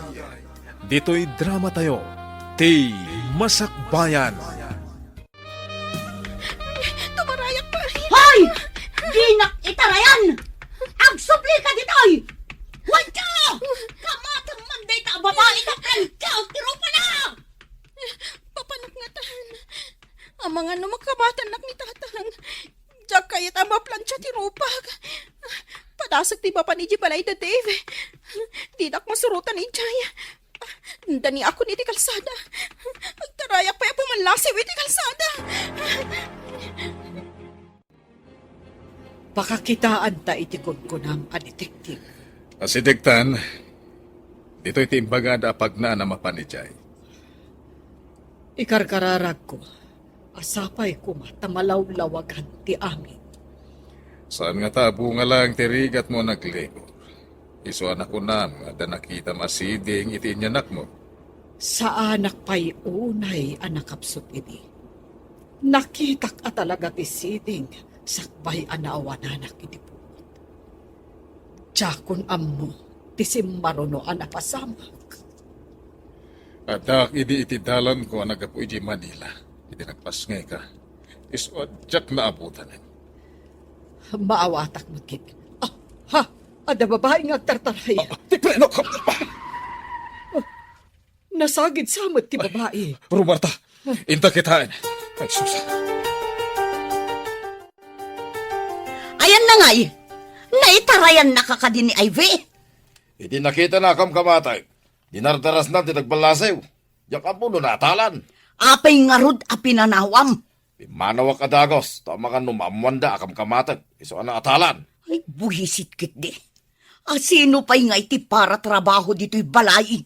dito'y drama tayo. Ti Masakbayan. Tumarayak pa. Hoy! Dinak itarayan! Agsubli ka ditoy! Huwag kamatang manday ta babae ka plansya ti rupa na! Papanak nga tahan. Ang mga numakabatan nak ni tatang. Diyak kayat ang maplansya ti rupag. Padasag ti bapa ni Jibalay da Dave. Di nak masurutan ni Jaya. Dani ako ni ti kalsada. Agtarayak pa yung pumalasiw iti kalsada. Pakakitaan ta iti kunkunam a detektive. Asidiktan, dito'y ti imbagada apag na mapanijay. Ikarkararag ko, asapay ko matamalaw-lawagan ti amin. Saan nga tabo nga lang tirigat mo naglego? Iso anak ko na nga nakita masiding iti inyanak mo. Sa anak pa'y unay anakapsot ini. Nakitak at talaga ti siding sakbay anawananak iti puot. Tiyakon ammo ti ti si marunoan na pasamak. Adak, iti dalan ko nagapu iti Manila. Iti nagpasngay ka. Iswadyak na abutan. Maawatak mo kit. Ha! Ada babae nga agtartaray. Ti pleno ka! Nasagid samot ti babae. Rumarta, inta kitain. Ay, sus. Ayan na ngay! Naitarayan na kakadin ni Ivy! Iti nakita na akam kamatay. Dinardaras na tinagbalasay. Yak apuno na atalan. Apay nga rod a pinanawam. Manawak adagos. Tama ka numamwanda akam kamatag. Iso na atalan. Ay, buhisit kit di. Sino pa'y nga iti para trabaho dito'y balay?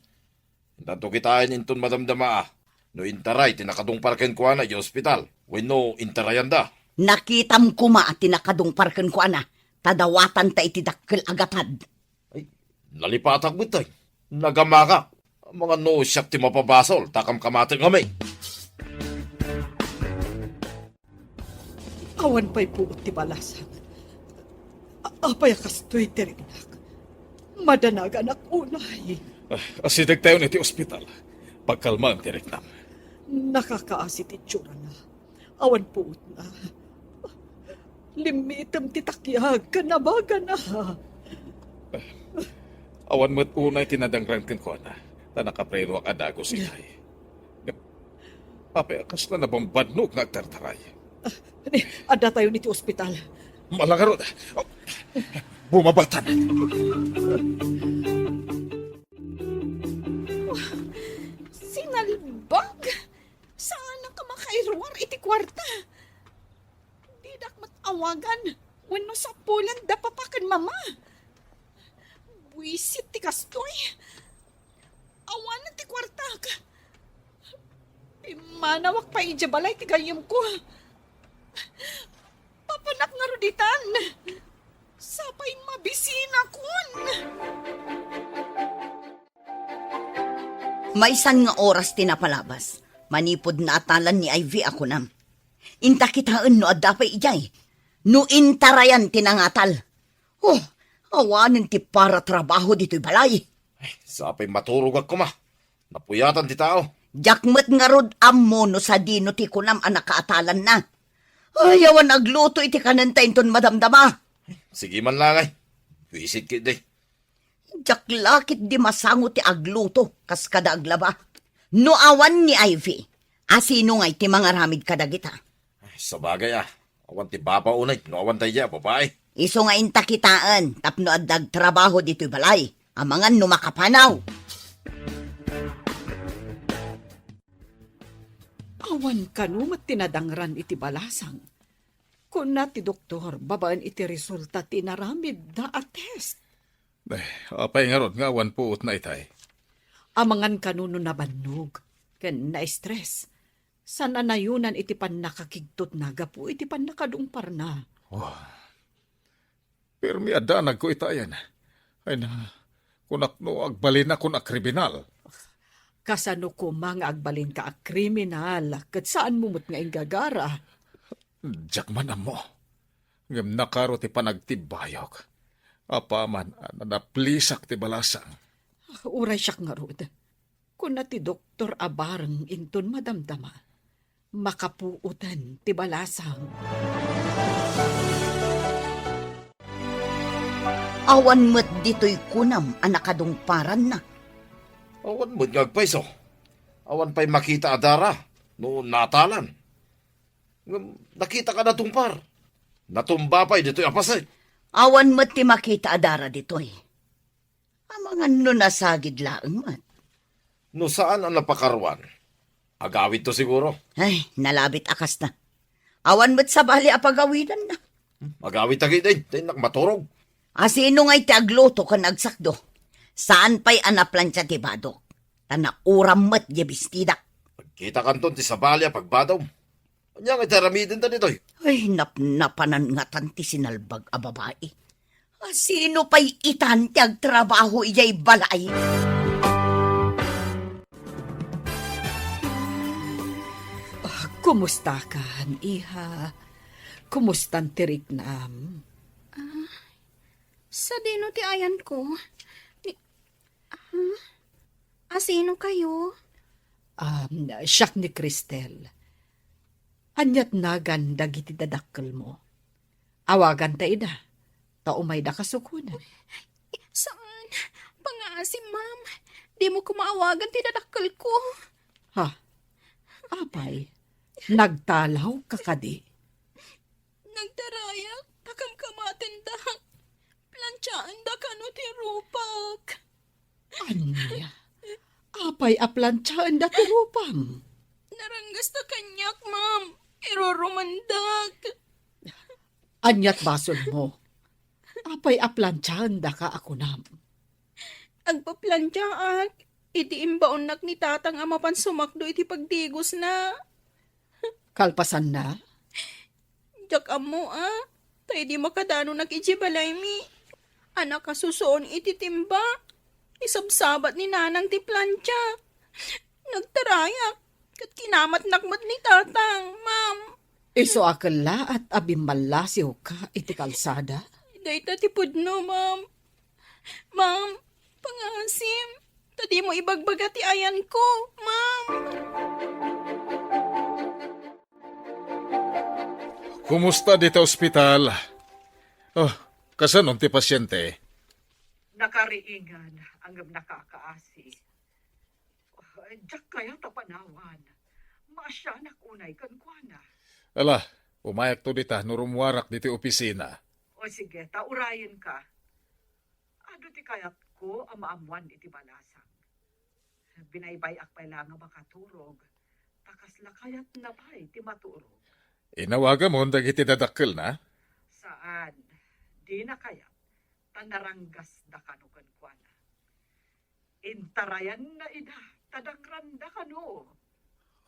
Dato kitain inton madamdama ah. No intaray, tinakadong parken ko na yung ospital. Weno intarayan da. Nakitam kuma at tinakadong parken ko ana. Tadawatan ta iti dakkel agatad. Ay, nalipatak bitay. Nagamaka. Mga no siyak ti mapabasol. Takam kamatag kami. Awan pa'y puot ti balasan. Apay kastoy tirignak. Madanagan ak unay. Asidag tayo na iti ospital. Pagkalma ang direknam. Nakakaasit itsura na. Awan puot na. Limitam ti takyag. Kanabaga na. Awan mo't unay tinadangran ko na. Ta nakapreno ang adagos inay. Papayakas na nabambadnog nga agtartaray. Ada tayo niti ospital. Malangarod. Bumabatan. Sinalbag? Saan ka makairuar iti kwarta? Di dakmat awagan. Wano sa pulan da papakan mama. Buisit ti kastoy. Awanan ti kwarta ka. Manawak pa ijabalay ti gayam ko. Papanak nga ruditan. Sapay mabisina kun. Maisan nga oras tinapalabas. Manipod na atalan ni Ivy ako nam. Inta kitaan no adapay ijay. No intarayan tinangatal. Oh, awanin ti para trabaho dito'y balay. Sapay maturog ako ma. Napuyatan ti tao. Jakmet nga rod ammo no sa dino ti kunam anak kaatalan na. Ayawan agluto iti kanantayin ton madamdama. Sige man lang ay. Visit kit day. Jaklakit di masango ti agluto kas kada aglaba. No awan ni Ivy. Asino nga'y ti mga ramid kadagita. Ay, sa bagay ah. Awan ti bapa unay. No awan tayo babae. Iso nga inta kitaan tapno adag trabaho dito'y balay. Amangan no makapanaw. Awan kanumat tinadangran iti balasang. Kung na ti doktor, babaan iti resulta tinaramid na attest. Apay nga rod nga awan puot na itay. Amangan kanuno na bannog, ken na-stress. Sana nayunan iti pan nakakigtot na gapu, iti pan nakadungpar na. Pero mi adanag ko itayan. Ay na, kunak no agbalin na kun kriminal. Kasano ko mga agbalin ka a kriminal, kat saan mumut nga ingagara. Diyak man mo. Ngam nakaro ti panagtibayok. Apaman, naplisak ti balasang. Uray siyak nga rod. Kung na ti doktor abarang inton madamdama, makapuutan ti balasang. Awan mo't dito'y kunam anakadungparan na. Awan mo ngagpaiso. Awan pa'y makita adara. No natalan. Nakita ka na tumpar. Natumba pa'y dito'y apasay. Awan mo't ti makita adara dito'y. Amangan no nasagid laeng mat. No saan ang napakaruan? Agawid to siguro. Ay, nalabit akas na. Awan mo't sa bali apagawidan na. Agawid tagi din. Tayo maturog. Asino nga'y ti agluto kan agsakdo. Saan pa'y anaplansya ti badok? Tana uram mo't yabistida. Pagkita kanton ti sabalya pagbadaw. Anya nga taramidin ta dito'y. Ay, napnapanan nga tanti sinalbag a babae. Sino pa'y itan ti agtrabaho iyay balay? Kumusta ka, iha? Kumustan tirik nam? Sa dino ti ayan ko. Sino kayo? Siyak ni Cristel. Anyat nagan dagiti dadakkel mo. Awagan ta ida. Taumay da kasukunan. Saan? Pangasim, ma'am. Di mo ko maawagan tinadakkel ko. Ha? Apay, nagtalaw ka kadi. Nagdarayak, takam kamatin da. Plantsaan da kano ti rupak. Anya? Apay aplansaan da turupam. Naranggas na kanyak, ma'am. Irorumandag. Anyat basod mo. Apay aplansaan da ka ako nam. Agpaplantyaak. Iti imbaonak ni tatang ama pan sumakdo iti pagdigos na. Kalpasan na? Jak amo Tay di makadano nag-ijibalay mi. Anak kasusoon iti timba. Isabsabat ni nanang ti plantya. Nagtarayak. Kat kinamat nakmat ni tatang, ma'am. Iso akala at abimbalasiw ka iti kalsada? Dayta ti pudno, ma'am. Ma'am, pangasim. Tadi mo ibagbaga ti ayan ko, ma'am. Kumusta dito ospital? Oh, kasanon ti pasyente? Nakariingan ang nakakaasi. Diyak kaya tapanawan. Maasyanak unay kankwana. Ala, umayak to dita, nurumwarak diti opisina. O sige, taurayin ka. Ado ti kayat ko amaamuan iti balasang. Binaybayak pa lang nga makaturog. Takas lakayat na pa'y ti maturog. Inawaga mo dagiti dadakkel na? Saan? Di na kayat. Tanaranggas da kano kankwana. Intarayan na ida. Tadagranda kano.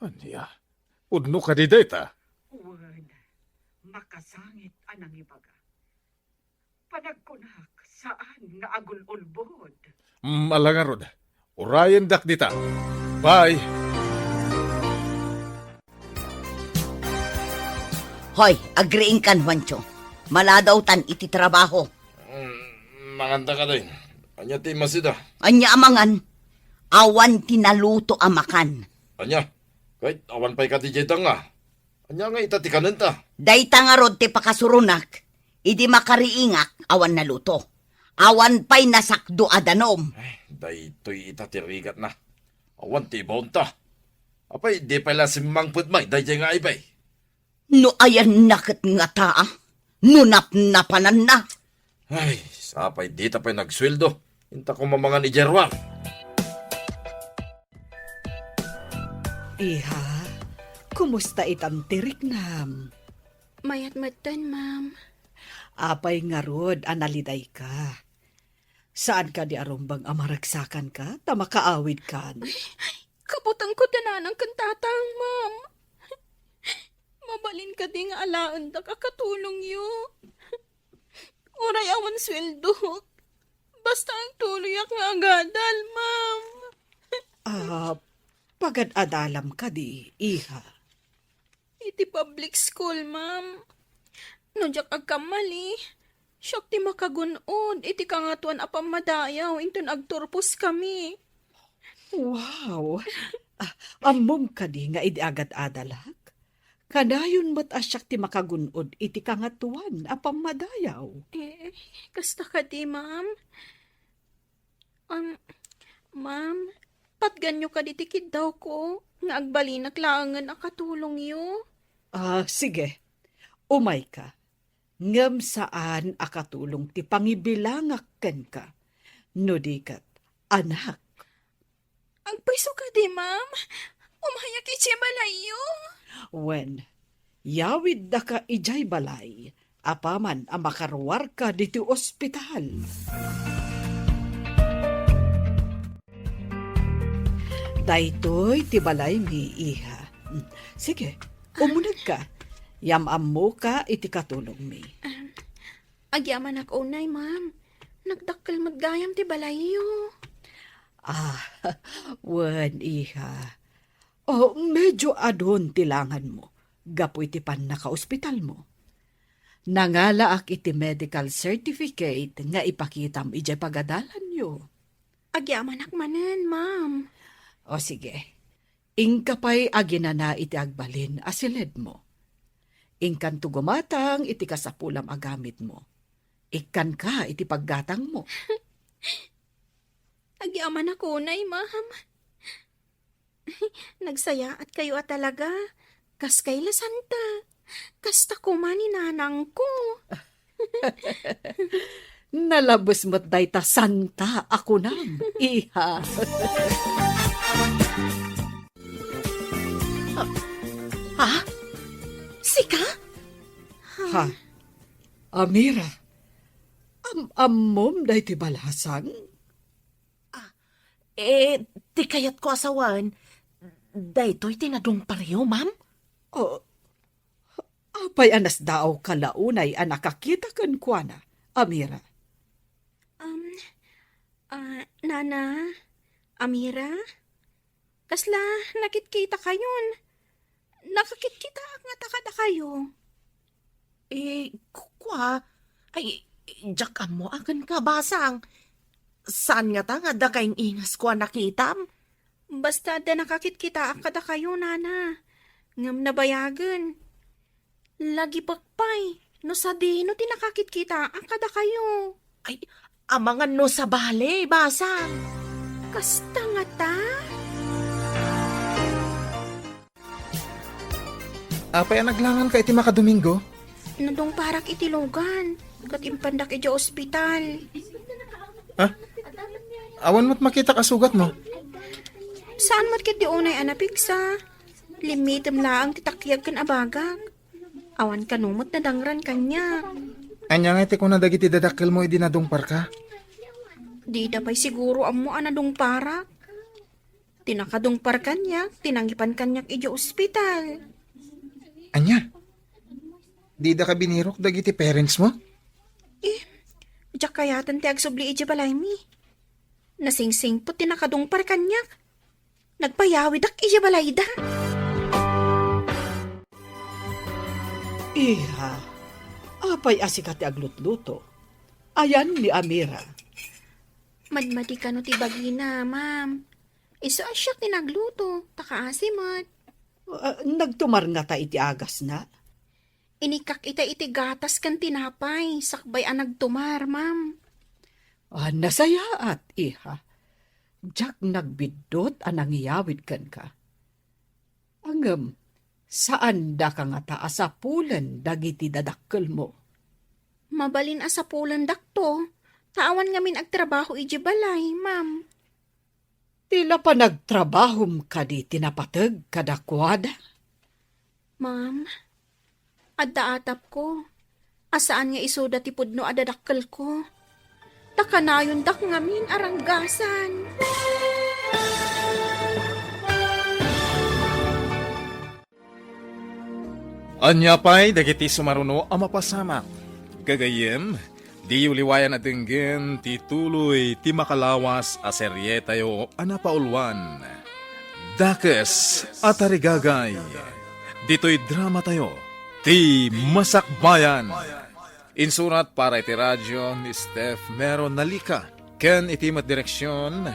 Anya, udno ka di data? Uwan, makasangit anang ibaga. Panagkunak saan nga agul-ulbod. Malangarod, urayan dak dita. Bye! Hoy, agreeing kan, Juancho. Maladaw tan iti trabaho. Manganta ka din. Anya ti masida. Anya amangan, awan tinaluto amakan. Anya, kahit awan pa'y katijaytang nga. Anya nga itati kanenta. Dayta nga rod ti pakasurunak, idi makariingak awan naluto. Awan pa'y nasakdo adanom. Daytoy itatirigat na. Awan ti bonta. Apay, di pala si Mang Putmay, dayjay nga ipay. No ayan nakit nga taa, nunap-napanan na. Ay, sapay di tapay nagsweldo. Hinta ko mamanga ni Jerwar. Iha, kumusta itam tirik nam? Mayat-matan, ma'am. Apay nga rod, analiday ka. Saan ka di arumbang amaragsakan ka? Tamakaawid kan. Kaputang ko tananang kantatang, ma'am. Mabalin ka di nga alaan da kakatulong yu. Uray awan sweldo. Basta ang tuloyak nga agadal, ma'am. Pagad-adalam ka di, iha. Iti public school, ma'am. Nojak agkamali. Siyak ti makagunod. Iti kangatuan apamadayaw. Inton agturpos kami. Wow! Amom ka di nga idi agad-adalag. Kanayon mo't asyak ti makagunod iti kangatuan apang madayaw. Kasta ka di, ma'am. Ma'am, patganyo ka di tikid daw ko. Nga agbalinak laangan akatulong yu. Sige. Umay ka. Ngam saan akatulong ti pangibilangak ken ka. Nudikat, anak. Agpaiso ka di, ma'am. Umayak ichibalayo yu. Wen, yawid da ka ijay balay, apaman ang makarwar ka dito ospital. Daytoy ti balay mi iha. Sige, umunag ka. Yamam mo ka iti katulong mi. Agyaman ak unay, ma'am. Nagdakkel maggayam ti balayo. Wen iha. Medyo adon tilangan mo. Gapoy ti pan naka-ospital mo. Nangala ak iti medical certificate nga ipakitam ijay pagadalan nyo. Agyaman akmanen, ma'am. O sige, ingka pa'y aginana iti agbalin asilid mo. Ingkan tugumatang iti kasapulam agamit mo. Ikan ka iti paggatang mo. Agyaman ako nay, ma'am. Nagsaya at kayo at talaga. Kas kay la Santa. Kasta ko man ninanang ko. Nalabos mo't day ta santa ako nam, iha. Ha? Sika? Ha? Amira, amom day ti balasang? Di kayat ko asawan. Daytoy tinadong pareho, ma'am? O, apay anas daaw kalaunay ang nakakita kan kuana, Amira. Nana, Amira, kasla nakitkita kayon. Nakakitkita nga takada kayo. Kukwa, ay, jak mo akan ka, basang. Saan nga ta nga da kayong ingas ko nakitam? Basta da nakakitkita ang kada kayo, Nana. Ngam nabayagan. Lagi pagpay, no sa di, no tinakakitkita ang kada kayo. Ay, amangan no sa bale, basang. Kasta nga ta? Apay naglangan ka iti makadomingo? Nadong parak itilogan. Kat impandak iti ospital. Awan mo't makita kasugat mo. Saan mat kit di unay anapigsa? Limitem laang titakyag kan abagag. Awan kanumot na dangran kanya. Anya nga iti ko na dagiti dadakkel mo idinadungpar ka. Di da pa'y siguro amo anadong parak. Tinakadungpar kanya, tinanggipan kanyak iti ospital. Anya? Di da ka binirok dagiti parents mo? Diyak kayatan ti agsubli iti balay mi. Nasingsing po tinakadungpar kanyak. Nagpayawid ak iti balay da. Iha, apay asikat ti aglutluto. Ayan ni Amira. Madmadi ka no ti bagina, ma'am. Iso asya tinagluto, takaasimot. Nagtumar nga ta iti agas na. Inikak iti gatas kan tinapay, sakbay ang nagtumar, ma'am. Nasayaat, iha. Diyak nagbidot anang iyawid kan ka. Angam, saan da ka nga taas sa pulan dagiti dadakkel mo? Mabalin asapulan dakto. Taawan ngamin agtrabaho iti balay, ma'am. Tila pa nagtrabahom ka di tinapatag kadakwada. Ma'am, adda atap ko. Asaan nga isoda ti pudno adadakkel ko. Takanayon dak ngamin aranggasan. Anya pa'y dagiti sumaruno ang mapasamak. Gagayem, di uliwayan at tingin ti tuloy ti makalawas a serye tayo anapaulwan. Dakes at arigagay. Dito'y drama tayo. Ti Masakbayan. Insurat para iti radyo ni Steph Meron Nalika. Ken itimat direksyon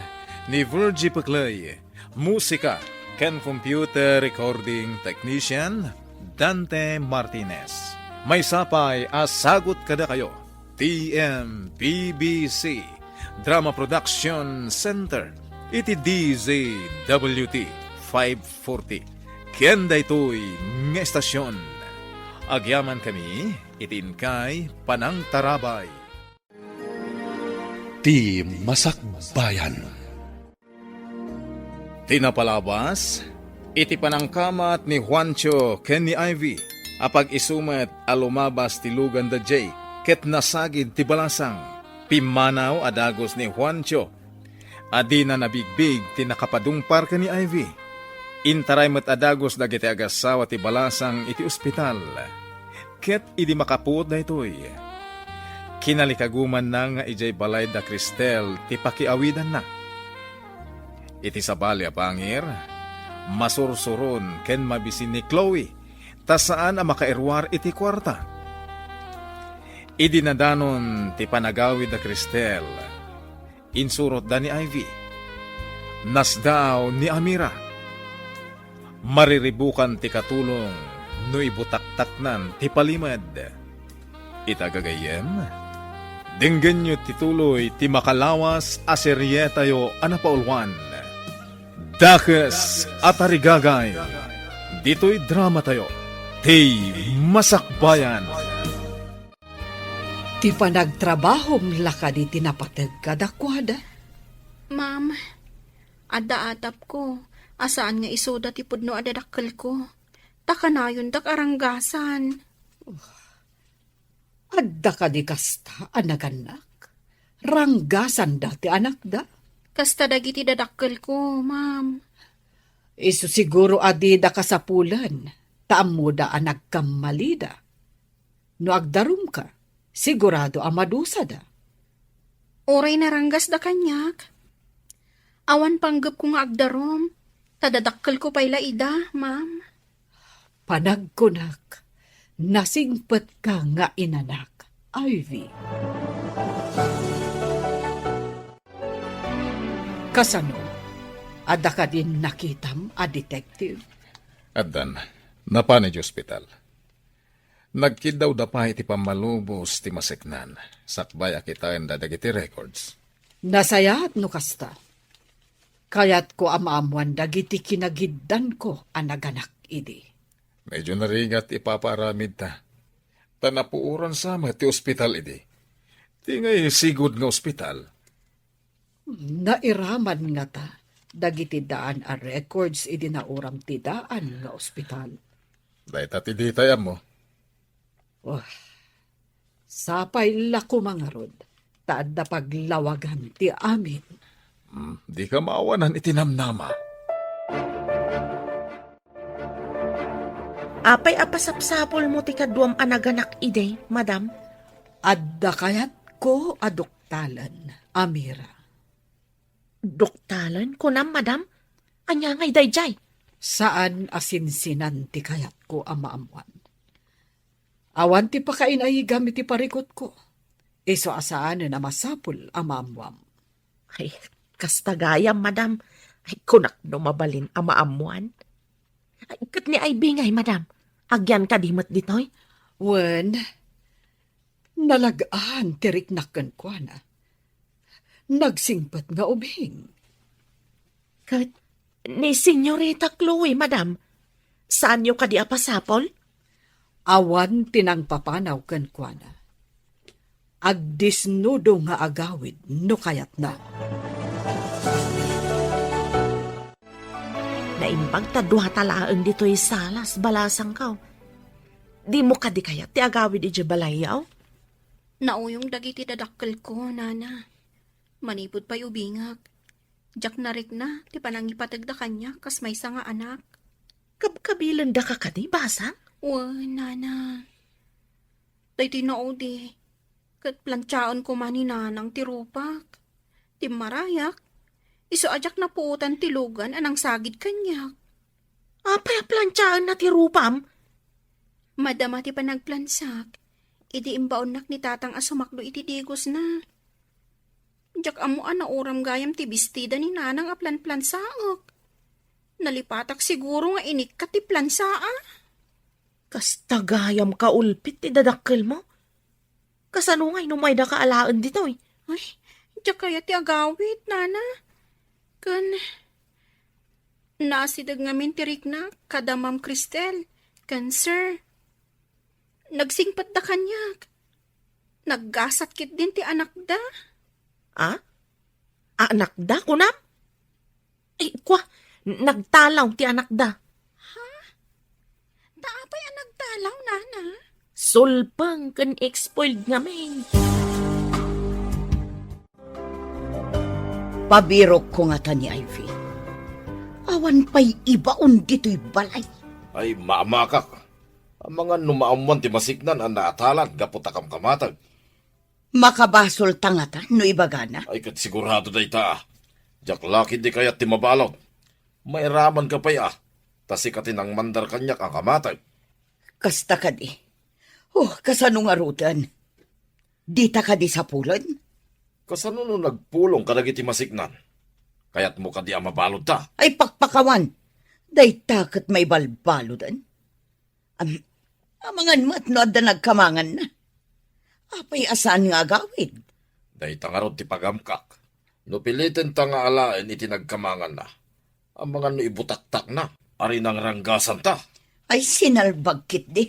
ni Virgie Paclay. Musika ken computer recording technician Dante Martinez. May sapay asagot kada kayo. TMPBC Drama Production Center. Iti DZWT 540. Kenda ito'y ng estasyon. Agyaman kami, itinkay Panang Tarabay. Ti Masakbayan. Tinapalabas, iti panangkamat ni Juancho ken ni Ivy, apag isumet alumabas ti lugan da Jay, ket nasagid ti balasang, pimanaw adagos ni Juancho, adi na nabigbig ti nakapadungpar ken ni Ivy. Intaray met adagos dagiti agasawa ti balasang iti ospital, ket idi makaput da itoy. Kinalikaguman na nga ijay balay da Cristel ti pakiawidan na. Iti sabali a pangir, masursuron ken mabisin ni Chloe, ta saan ang makairwar iti kwarta. Idinadanon ti panagawid da Cristel, Insurot da ni Ivy. Nasdaaw ni Amira. Mariribukan ti katulong no ibutaktaknan ti palimad. Itagagayem, dinggan nyo tituloy ti makalawas aseryetayo anapaulwan. Dakes at arigagay, dito'y drama tayo, ti Masakbayan. Ti panagtrabahom lakad iti napatag kadakwada. Ma'am, ada-atap ko. Asaan nga isoda ti pudno adadakkel ko. Takanayon dak aranggasan. Adda ka di kasta anaganak. Ranggasan dati anak da. Kasta dagiti dadakkel ko, ma'am. Isu siguro adida ka sa pulan. Taam mo da anak kamalida. No agdarum ka, sigurado amadusa da. Oray naranggas da kanyak. Awan panggap ko nga agdarom. Tadadakkel ko pa'y laida, ma'am. Panagkunak, nasingpet ka nga inanak, Ivy. Kasano, ada ka din nakitam a detective? Addan, napani di ospital. Nagkidaw da pa iti pamalubos ti maseknan. Sakbay akitain da dagiti records. Nasayat no kasta. Kayat ko amaamuan dagiti kinagiddan ko anaganak idi. Medyo narigat ipaparamid ta. Tanapuuran sama ti ospital idi. Ti ngay sigud nga ospital. Nairaman nga ta, dagiti daan a records idi nauram ti daan nga ospital. Dahil tati ditayam mo. Oh, sapay lako mga rod, taad na paglawagan ti amin. Di ka maawanan itinamnama. Apay apasapsapol mo ti kaduam anaganak ide, madam. Adda kayat ko aduktalan, Amira. Doktalan ko na, madam. Anya ngay dayjay. Saan asinsinan ti kayat ko amaamuan? Awan ti pakain ay gamit ti parikot ko. Iso asaan na masapul amaamuam. Ay, kastagayam, madam. Ay, kunak no mabalin amaamuan. Ay, kat ni ay bingay, madam. Agyan ka dimot ditoy. Wen, nalagaan tirik nakan ko na. Nagsingpat nga ubing. Kat ni Senyorita Chloe, madam. Saan nyo ka di apasapol? Awan tinang papanaw kan ko na. Agdisnudo nga agawid no kayat na. Naimbag tadwa talaan dito'y salas, balasang kaw. Di mo ka di kaya ti agawid iti balayaw? Nauyong dagiti dadakkel ko, nana. Manipod pa'y ubingag. Jak narik na, ti panangipatag da kanya, kas may nga anak. Kabkabilan da ka kadi, basang? Nana. Day tinaudi. Kat plantsaon ko man ni nanang tirupak. Ti marayak. Iso ajak na puutan tilugan anang sagid kanyak. Apay plantsaan na ti rupam? Madama ti panagplansak. Idi imbaon nak ni tatang asumakdo iti digos na. Jak amuan na oram gayam ti bestida ni nanang a plansaok. Nalipatak siguro nga inik ka ti plansaa. Kas tagayam ka ulpit ti dadakkel mo? Kasano ngay numay da kaalaan ditoy? Ay, jak kaya ti agawit, nana. Kan, nasidag ngamin tirik na, kada Ma'am Cristel, kan sir. Nagsingpat da kanyak. Naggasat kit din ti anak da. Ah? Anak da, kunam? Eh, kwa, nagtalaw ti anak da. Daapay ang nagtalaw, nana. Sulpang kan exploiled ngamin. Pabirok ko nga ta ni Ivy. Awan pa'y ibaon dito'y balay. Ay maamakak. Ang mga numaamuan ti masiknan ang naatalan gaputakam kamatag. Makabasol tangata no ibagana. Ay kat sigurado day ta. Jak laki di kaya ti mabalot. Mairaman ka pa'y tasikatin ang mandar kanyak ang kamatag. Kasta ka di. Oh, kasano nga rutan? Di ta ka di sa pulod? Kasano no nagpulong ka dagiti masiknan? Kaya't mo ka di mabalod ta. Ay pakpakawan, day takot may balbalodan. Amangan mat no adda nagkamangan na. Apay asan nga gawid? Day tangarod ti pagamkak. No pilitin ta nga alain iti nagkamangan na. Ang mga no ibutaktak na. Ari nang ranggasan ta. Ay sinalbagkit di.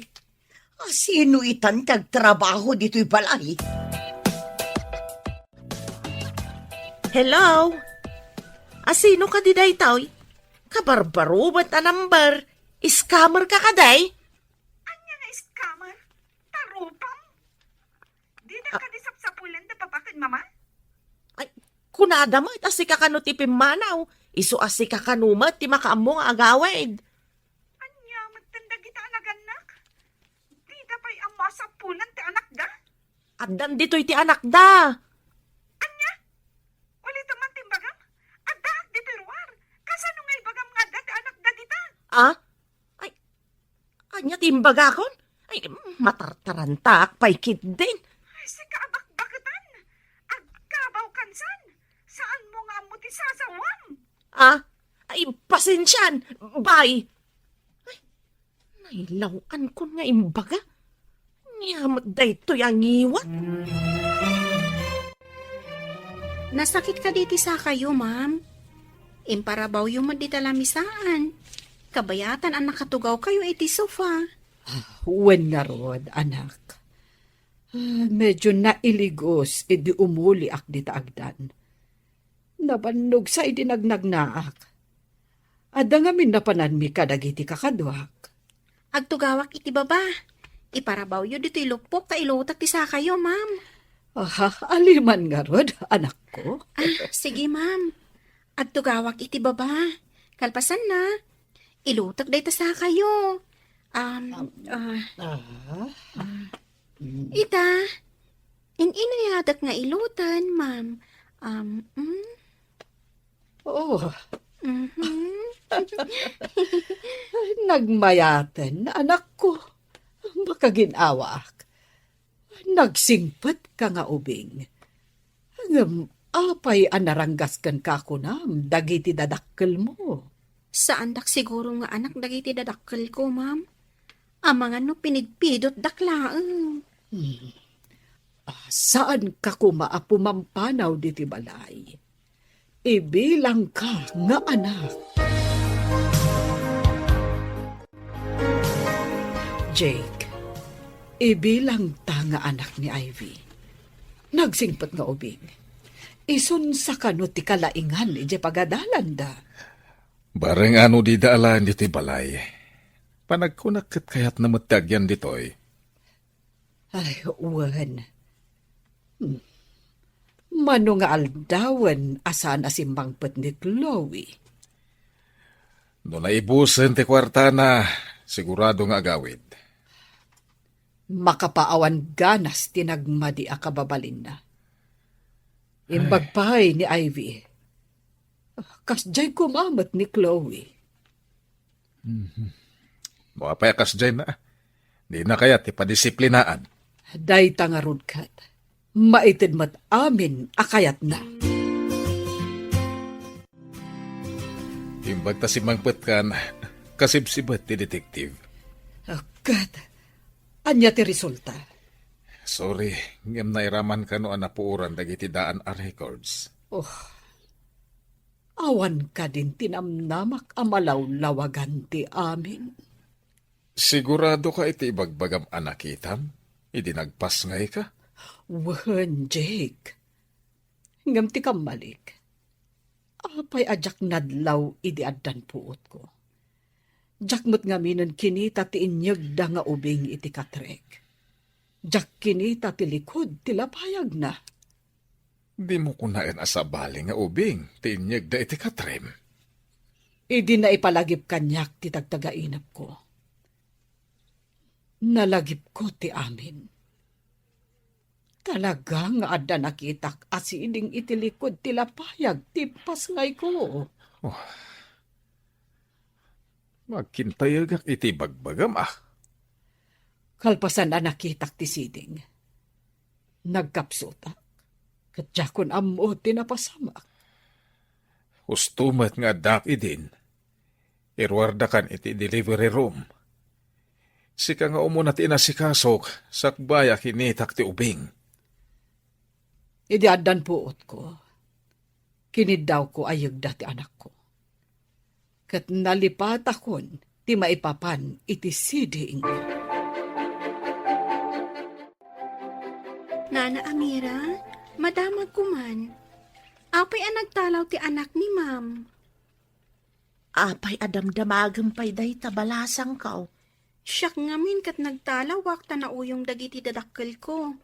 Sino itan kagtrabaho dito'y balay? Hello? Asino ka di day taoy? Kabarbarubat a number. Scammer ka kaday? Anya nga scammer? Tarupam? Di na ka disapsapulan na papakin, mama? Ay, kunada mo itasi ka kano ti pimanaw. Isu asi ka kanumat ti makaammo nga agawid. Anya, magtanda kita anak-anak? Di da pa'y ama sa pulan ti anak da? Addan dito'y ti anak da. Anya? Ulit naman timbagam? Adda, di tiruar. Kasano nga'y bagam nga da ti anak da dita? Ah? Ay, anya timbaga kon? Ay, matartarantak pa'y kid din. Ay, si kaabak-bakatan. Agkabaw kansan. Saan mo nga mo ti sasawam? Ah? Ay, pasensyan. Bye. Ay, nailawan ko nga imbaga. Niyamot da ito yung iwat. Nasakit ka diti sa kayo, ma'am. Imparabaw yung maditalamsaan. Kabayatan ang nakatugaw kayo iti sofa. Wen nga rod, anak. Medyo nailigos, idi umuli ak di taagdan. Nabannog sa idinagnagnaak. Ada nga minapanan mi kadagiti kakadwak. Agtugawak iti baba. Iparabaw yun dito ilupok ta ilutak ti sa kayo, ma'am. Aliman nga rod, anak ko. Sige, ma'am. Agtugawak iti baba. Kalpasan na. Ilutak day ta sa kayo. Ita. Inayadak nga ilutan, ma'am. Oh, Mhm. nagmayaten, anak ko. Baka ginawak. Nagsingpet ka nga ubing. Apay anaranggas kan kakunam, dagiti dadakkel mo. Saan dak siguro nga anak dagiti dadakkel ko, ma'am? Amangan no pinigpidot daklaeng. Saan ka kumaapumampanaw diti balay? Ibilang ka nga anak. Jake, ibilang ta nga anak ni Ivy. Nagsingpet nga ubing. Isun sa kano ti kalaingan ije pagadalan da. Bareng ano di daalan dito'y balay. Panagkunakit kaya't namatagyan dito'y. Ay, uwan. Mano nga aldawan asa na simbangpet ni Chloe. No naibusen ti kwarta na, sigurado nga agawid. Makapaawan ganas tinagmadi a kababalin na. Imbagpay ni Ivy. Kasjay kumamat ni Chloe. Mapayakas dyan na. Di na kaya't ipadisiplinaan. Day tangarod kat. Maitid mat amin akayat na. Imbag ta si mangpet kan, kasibsibat ti detektive. Kat, anya ti resulta. Sorry, ngem nairaman ka no anapuuran dagiti daan a records. Awan ka din tinamnamak amalawlawagan ti amin. Sigurado ka iti ibagbagam anakitam? Idinagpas ngay ka? Wen, Jake. Ngam ti kamalik. Apay ajak nadlaw idi addan puot ko. Jakmut nga minon kinita ti inyag da nga ubing iti katrek. Jak kinita ti likod ti lapayag na. Di mo kunain asabali nga ubing, tinyag da iti katrem. Idi na ipalagip kanyak ti tagtagainap ko. Nalagip ko ti amin. Talaga nga adda nakitak asiding iti likod ti lapayag ti pasngay ko. Magkintayag ak iti bagbagam ah. Kalpasan na nakitak ti siding. Nagkapsutak. Katjakon amo tinapasamak. Ustumat nga dak idin. Irwardakan iti delivery room. Sika nga umunat inasikasok, sakbaya kinitak ti ubing. Idi adan puot ko. Kinid daw ko ayag dati anak ko. Kat nalipat akon, ti maipapan iti siding. Nana Amira, madamag kuman. Apay ang nagtalaw ti anak ni ma'am. Apay adamdamagam pay day tabalasang kao. Siyak ngamin kat nagtalawak ta na uyong dagiti dadakkel ko.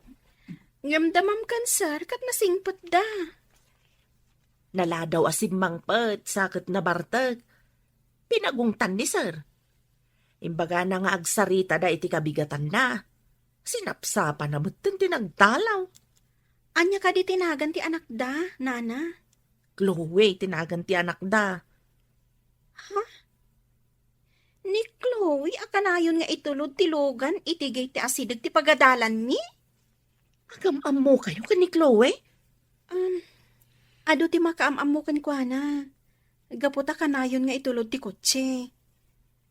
Ngamdamam kan sir kat nasingpet da. Naladaw asim mangpet sakit na bartag. Pinagungtan ni sir. Imbaga na nga agsarita da iti kabigatan na. Sinapsapa na betin tinagtalaw. Anya ka di tinagan ti anak da, nana? Chloe, tinagan ti anak da. Ni Chloe, akanayon nga itulod ti logan, itigay ti asidag ti pagadalan mi? Agamam mo kayo ka ni Chloe? Ado ti makaamam mo kan kwa na. Gaputa kanayon nga itulod ti kotse.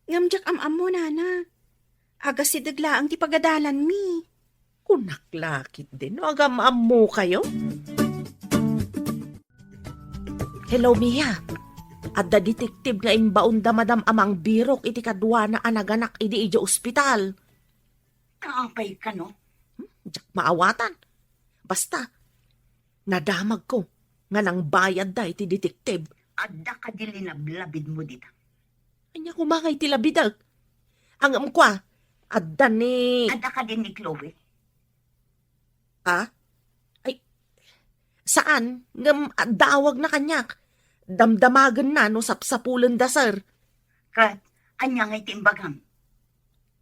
Ngamjak amam mo, nana. Aga sidagla ang ti pagadalan mi. Kunaklakit din. No, agamam mo kayo? Hello, Mia. Adda detektive nga imbaon da madam amang birok iti kadwa na anaganak idi ijo ospital. Kaapay ka, no? Diyak maawatan. Basta, nadamag ko nga nang bayad da iti detektive. Adda ka dilinablabid mo dita. Anya kumangay ti labidag. Ang amkwa, adda ni... Adda ka din ni Chloe. Ah? Ay, saan? Ngam dawag na kanyak. Damdamagan na no sapsapulan da, sir. Kat, anya ngay timbagam.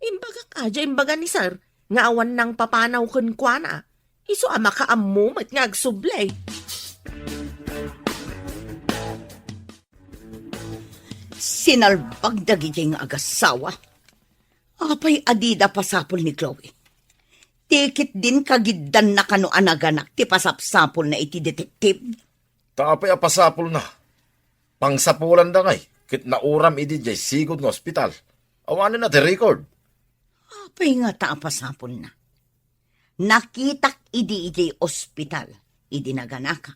Imbaga ka, imbaga ni sir. Nga awan ng papanaw kun kwa na. Iso ama ka ammo mat nga agsublay. Sinalbag dagiti nga agasawa. Apay adida pasapol ni Chloe. Tikit din kagiddan na kano anaganak ti pasapsapol na iti detektive. Tapay apasapol na. Pangsapulan da ngay. Kit nauram idi jay sigod ng ospital. Awanin na ti record. Apay nga ta pasapol na. Nakitak idi ospital. Idi naganaka.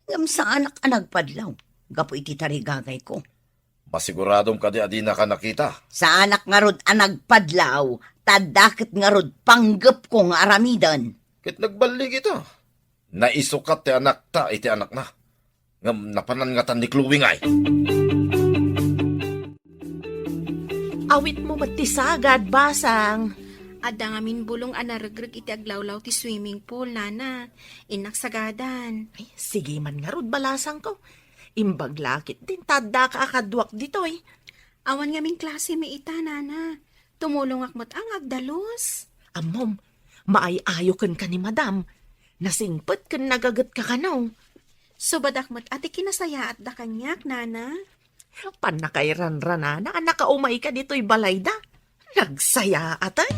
Ngam sa anak anagpadlaw. Gapo iti tarigagay ko. Masiguradong ka di adina ka nakita. Sa anak nga rod anagpadlaw, tadakit nga rod panggap ko nga aramidan. Kit nagbalik ito. Naisukat ti anak ta iti anak na. Ngam napanangatan ni Chloe ngay. Awit mo matisagad, basang. Adda ngamin bulong anaragrag iti aglawlaw ti swimming pool, nana. Inaksagadan. Ay, sige man nga rod balasang ko. Imbaglakit din, tada ka akadwak dito eh. Awan ngaming klase may ita, nana. Tumulong akmat ang agdalos. Amom, maayayo kan ka ni madam. Nasingpet kan nagagat ka kanaw. So badakmat ati kinasaya at da kanyak, nana. Panakairan-rana na nakaumay ka dito'y balayda. Nagsaya atay.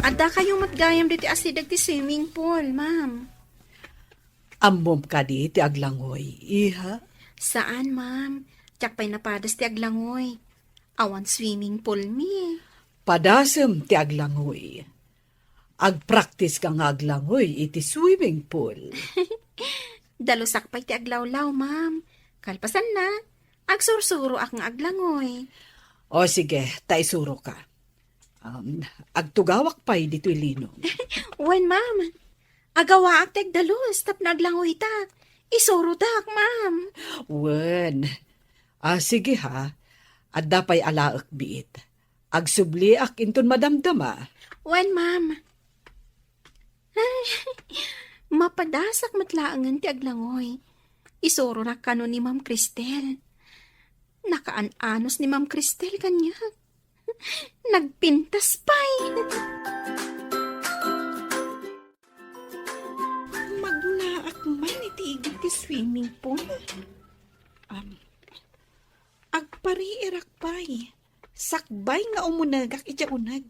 Adda kayong matgayam diti asidag ti swimming pool, ma'am. Ammom ka di ti aglangoy, iha. Saan, ma'am? Tiyak pa'y napadas ti aglangoy. Awan swimming pool mi. Padasem ti aglangoy. Agpractice ka nga aglangoy iti swimming pool. Dalusak pa'y ti aglawlaw, ma'am. Kalpasan na. Agsursuro ak nga aglangoy. O sige, taisuro ka. Agtugawak pa'y dito'y linom. Wen, ma'am. Agawa ak teg dalus tap naglangoy ta. Isuro tak, ma'am. Wen. Sige ha. Adda pa'y alaak biit. Agsubli ak inton madamdama. Wen, ma'am. Mapadasak matlaangan ti aglangoy. Isuro na kano ni Ma'am Cristel. Nakaanos ni Ma'am Cristel kanya. Nagpintas pa'y. Maglaak man itiigit ti swimming pool. Agpariirak pa'y. Sakbay nga umunagak iti unag.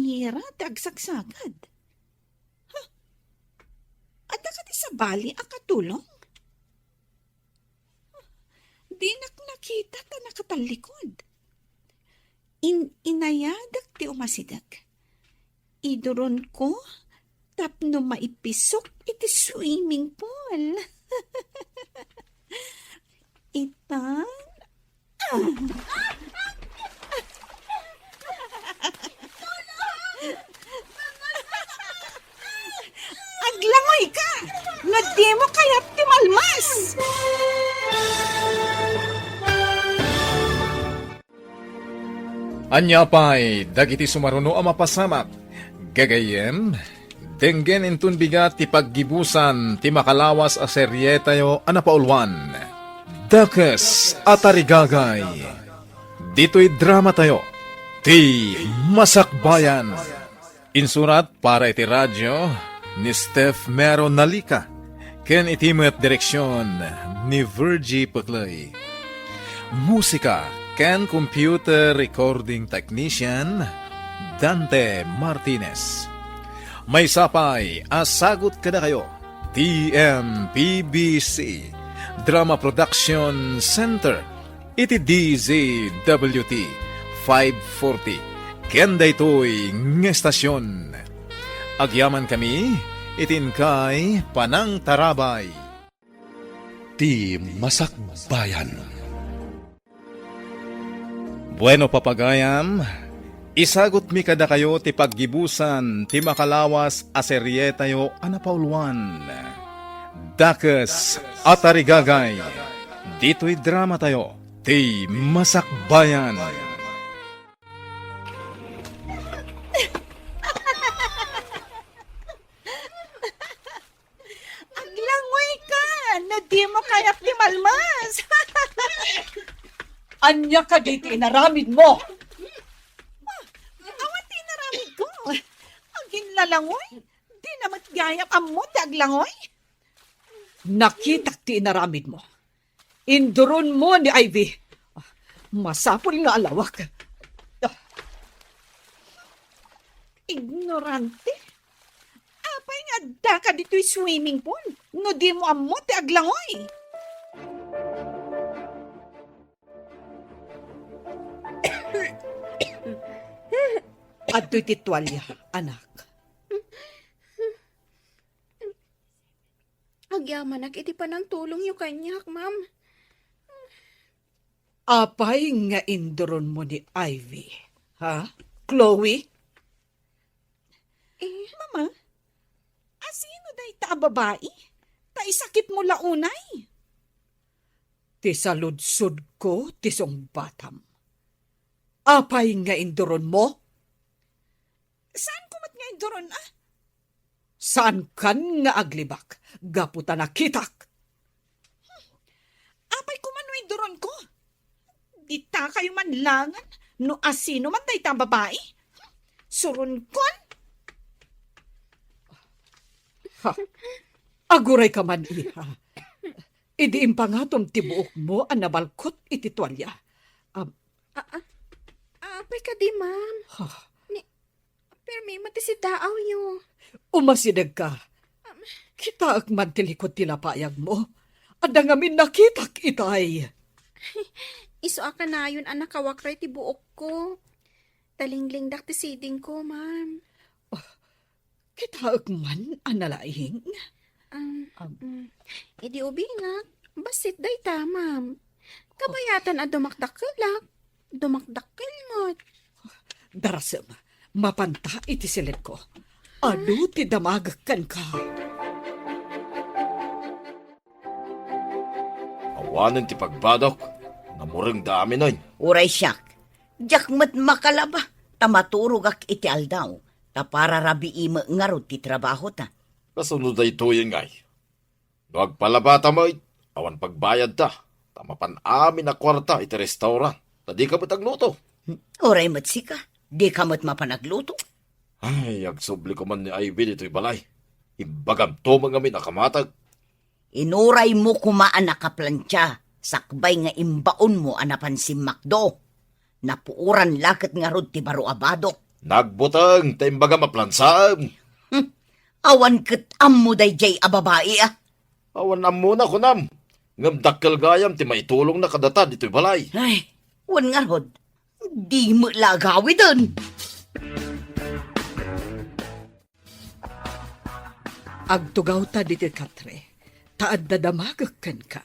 manghira ti agsagsagad. Ada ka ti sa bali akatulong? Di nakita ta nakatalikod. Inayadak ti umasidag. Iduron ko tapno maipisok iti swimming pool. Itan? Aglangoy ka! Nga di mo kaya't timalmas! Anya pa'y dagiti sumaruno ang mapasamak. Gagayem, denggen intun bigat ti paggibusan ti makalawas a serye tayo anapaulwan. Dakes atarigagay. Dito'y drama tayo. Ti Masakbayan. Insurat para iti radyo ni Steph Mero Nalika. Ken iti met direksyon ni Virgie Putlay. Musika ken computer recording technician Dante Martinez. May sapay asagot kada kayo. TMPBC Drama Production Center. Iti DZWT 540. Kenda ito'y ng estasyon. Agyaman kami, itin kay Panang Tarabay. Ti Masakbayan. Bueno papagayam, isagot mi kada kayo ti paggibusan ti makalawas a serye tayo anapauluan. Dakes atarigagay. Dito'y drama tayo, ti Masakbayan. Aglangoy ka! Na di mo kaya't timalmas! Anya ka di inaramid mo. Awan tinaramid ko. Ang ginlalangoy. Di na matgayap ammo ti aglangoy. Nakita ti inaramid mo. Induron mo ni Ivy. Masapol nga alawak. Ignorante. Apay nga da ka dito'y swimming pool. No di mo ammo ti aglangoy. Ado'y titwalya, anak. Agyaman iti pa ng tulong yung kanyak, ma'am. Apay nga induron mo ni Ivy. Ha? Chloe? Mama, asino day ta babae? Ta isakit mo launay. Ti saludsod ko, ti song batam. Apay nga induron mo? Saan kumat nga induron Saan kan nga aglibak? Gaputa nakitak. Apay kumano induron ko. Di ta kayo manlangan. No asino man day ta babae. Surun kon. Aguray ka man, iha. Idi impangatom tibuok mo ang nabalkot iti tuwalya. Apay ka di, ma'am. Ha, Pero may matisi daaw yun. umasidag ka. Kita ak man tilikot tilapayag mo. Ada ngamin nakitak itay. Iso ka na yun, anak kawakray ti buok ko. Talingling dak ti siding ko, ma'am. Kita ak man analaing. Idi ubingak, basit day ta, ma'am. Kabayatan a dumakdakilak. Dumakdakil mo. Darasem, mapanta iti silit ko. Adu ti damagakan ka. Awanan ti pagbadok. Namurang dami nun. Uray siyak, jak mat makalaba, tamaturog ak iti aldaw, ta para rabi ima ngarot ti trabaho ta. Kasunod ay tuyin ngay. Nuag palabata mo, awan pagbayad ta. Tamapan amin na kwarta iti restaurant. Na di ka matagluto. Uray mat sika, di ka mat mapanagluto. Ay, agsubli ko man ni Ivy dito'y balay. Imbagam to mga min nakamatag. Inuray mo kumaan nakaplantya, sakbay nga imbaon mo anapan si Macdo. Napuuran lakit nga rod ti baro abado. Nagbutang, taimbaga maplansam. Awan ket ammo dayjay a babae ah. Awan am muna ko nam. Ngam dakkel gayam ti maitulong na kadata dito'y balay. Ay, wan nga rod. Di mo lagawi dun. Agtugaw ta diti katre. Taad na damagakkan ka.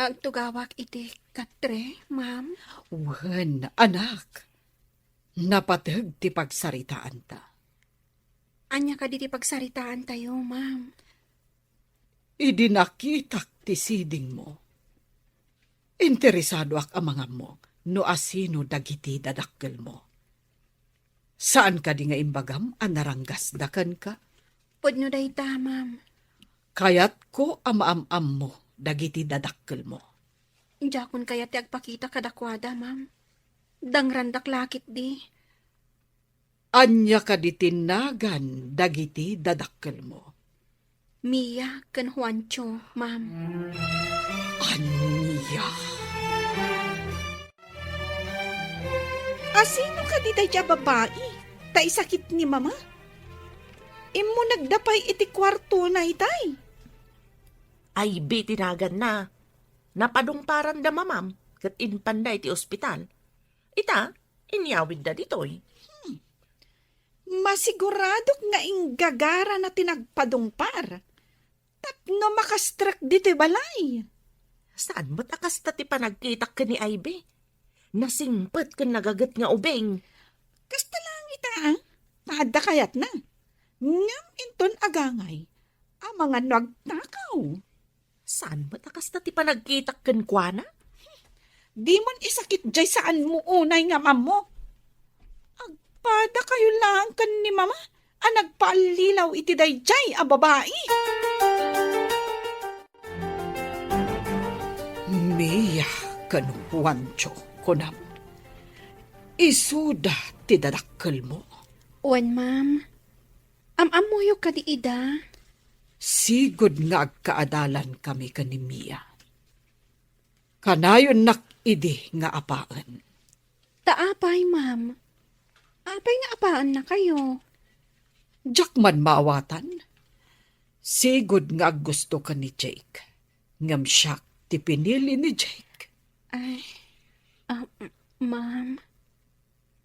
Ang tugawak iti katre, ma'am. Wen, anak. Napatag ti pagsaritaan ta. Anya ka diti pagsaritaan tayo, ma'am. Idinakitak ti siding mo. Interesado ak amangam mo no asino dagiti dadakkel mo. Saan ka di nga imbagam anaranggas dakan ka? Pudno day ta, ma'am. Kayat ko amaam-am mo dagiti dadakkel mo. Jakon kaya ti agpakita kadakwada, ma'am. Dangrandak lakit di. Anya ka di tinagan dagiti dadakkel mo. Mia ken Juancho, ma'am. Anya. Asino ka di dayjay babae? Ta isakit ni mama? Imo nagdapay iti kwarto na itay. Ay, tinagan na. Napadungparan da mamam, kat inpanday ti ospital. Ita, inyawid da ditoy. Masigurado nga inggagara na tinagpadungpar. Tapno makastrak dito balay. Saan mo't akas ti panagkitak ka ni Ivy? Nasingpet ka nagagat nga ubeng. Kasta lang ita ah. Tada kayat na. Ngam inton agangay. Ang mga nagtakaw. Saan mo't akas ti panagkitak kan kuana? Di man isakit jay saan mo unay nga mamo. Agpada kayo lang kan ni mama. Ang nagpaalilaw iti dayjay a babae. Mia kan Juancho kunam. Isuda ti dadakkel mo. Wan, ma'am. Amoyo ka di ida. Sigod nga agkaadalan kami kani Mia. Kanayon nakidi nga apaan. Taapay, ma'am. Apay nga apaan na kayo. Diyak man maawatan. Sigod nga gusto ka ni Jake. Ngam siya ti pinili ni Jake. Ay, ma'am.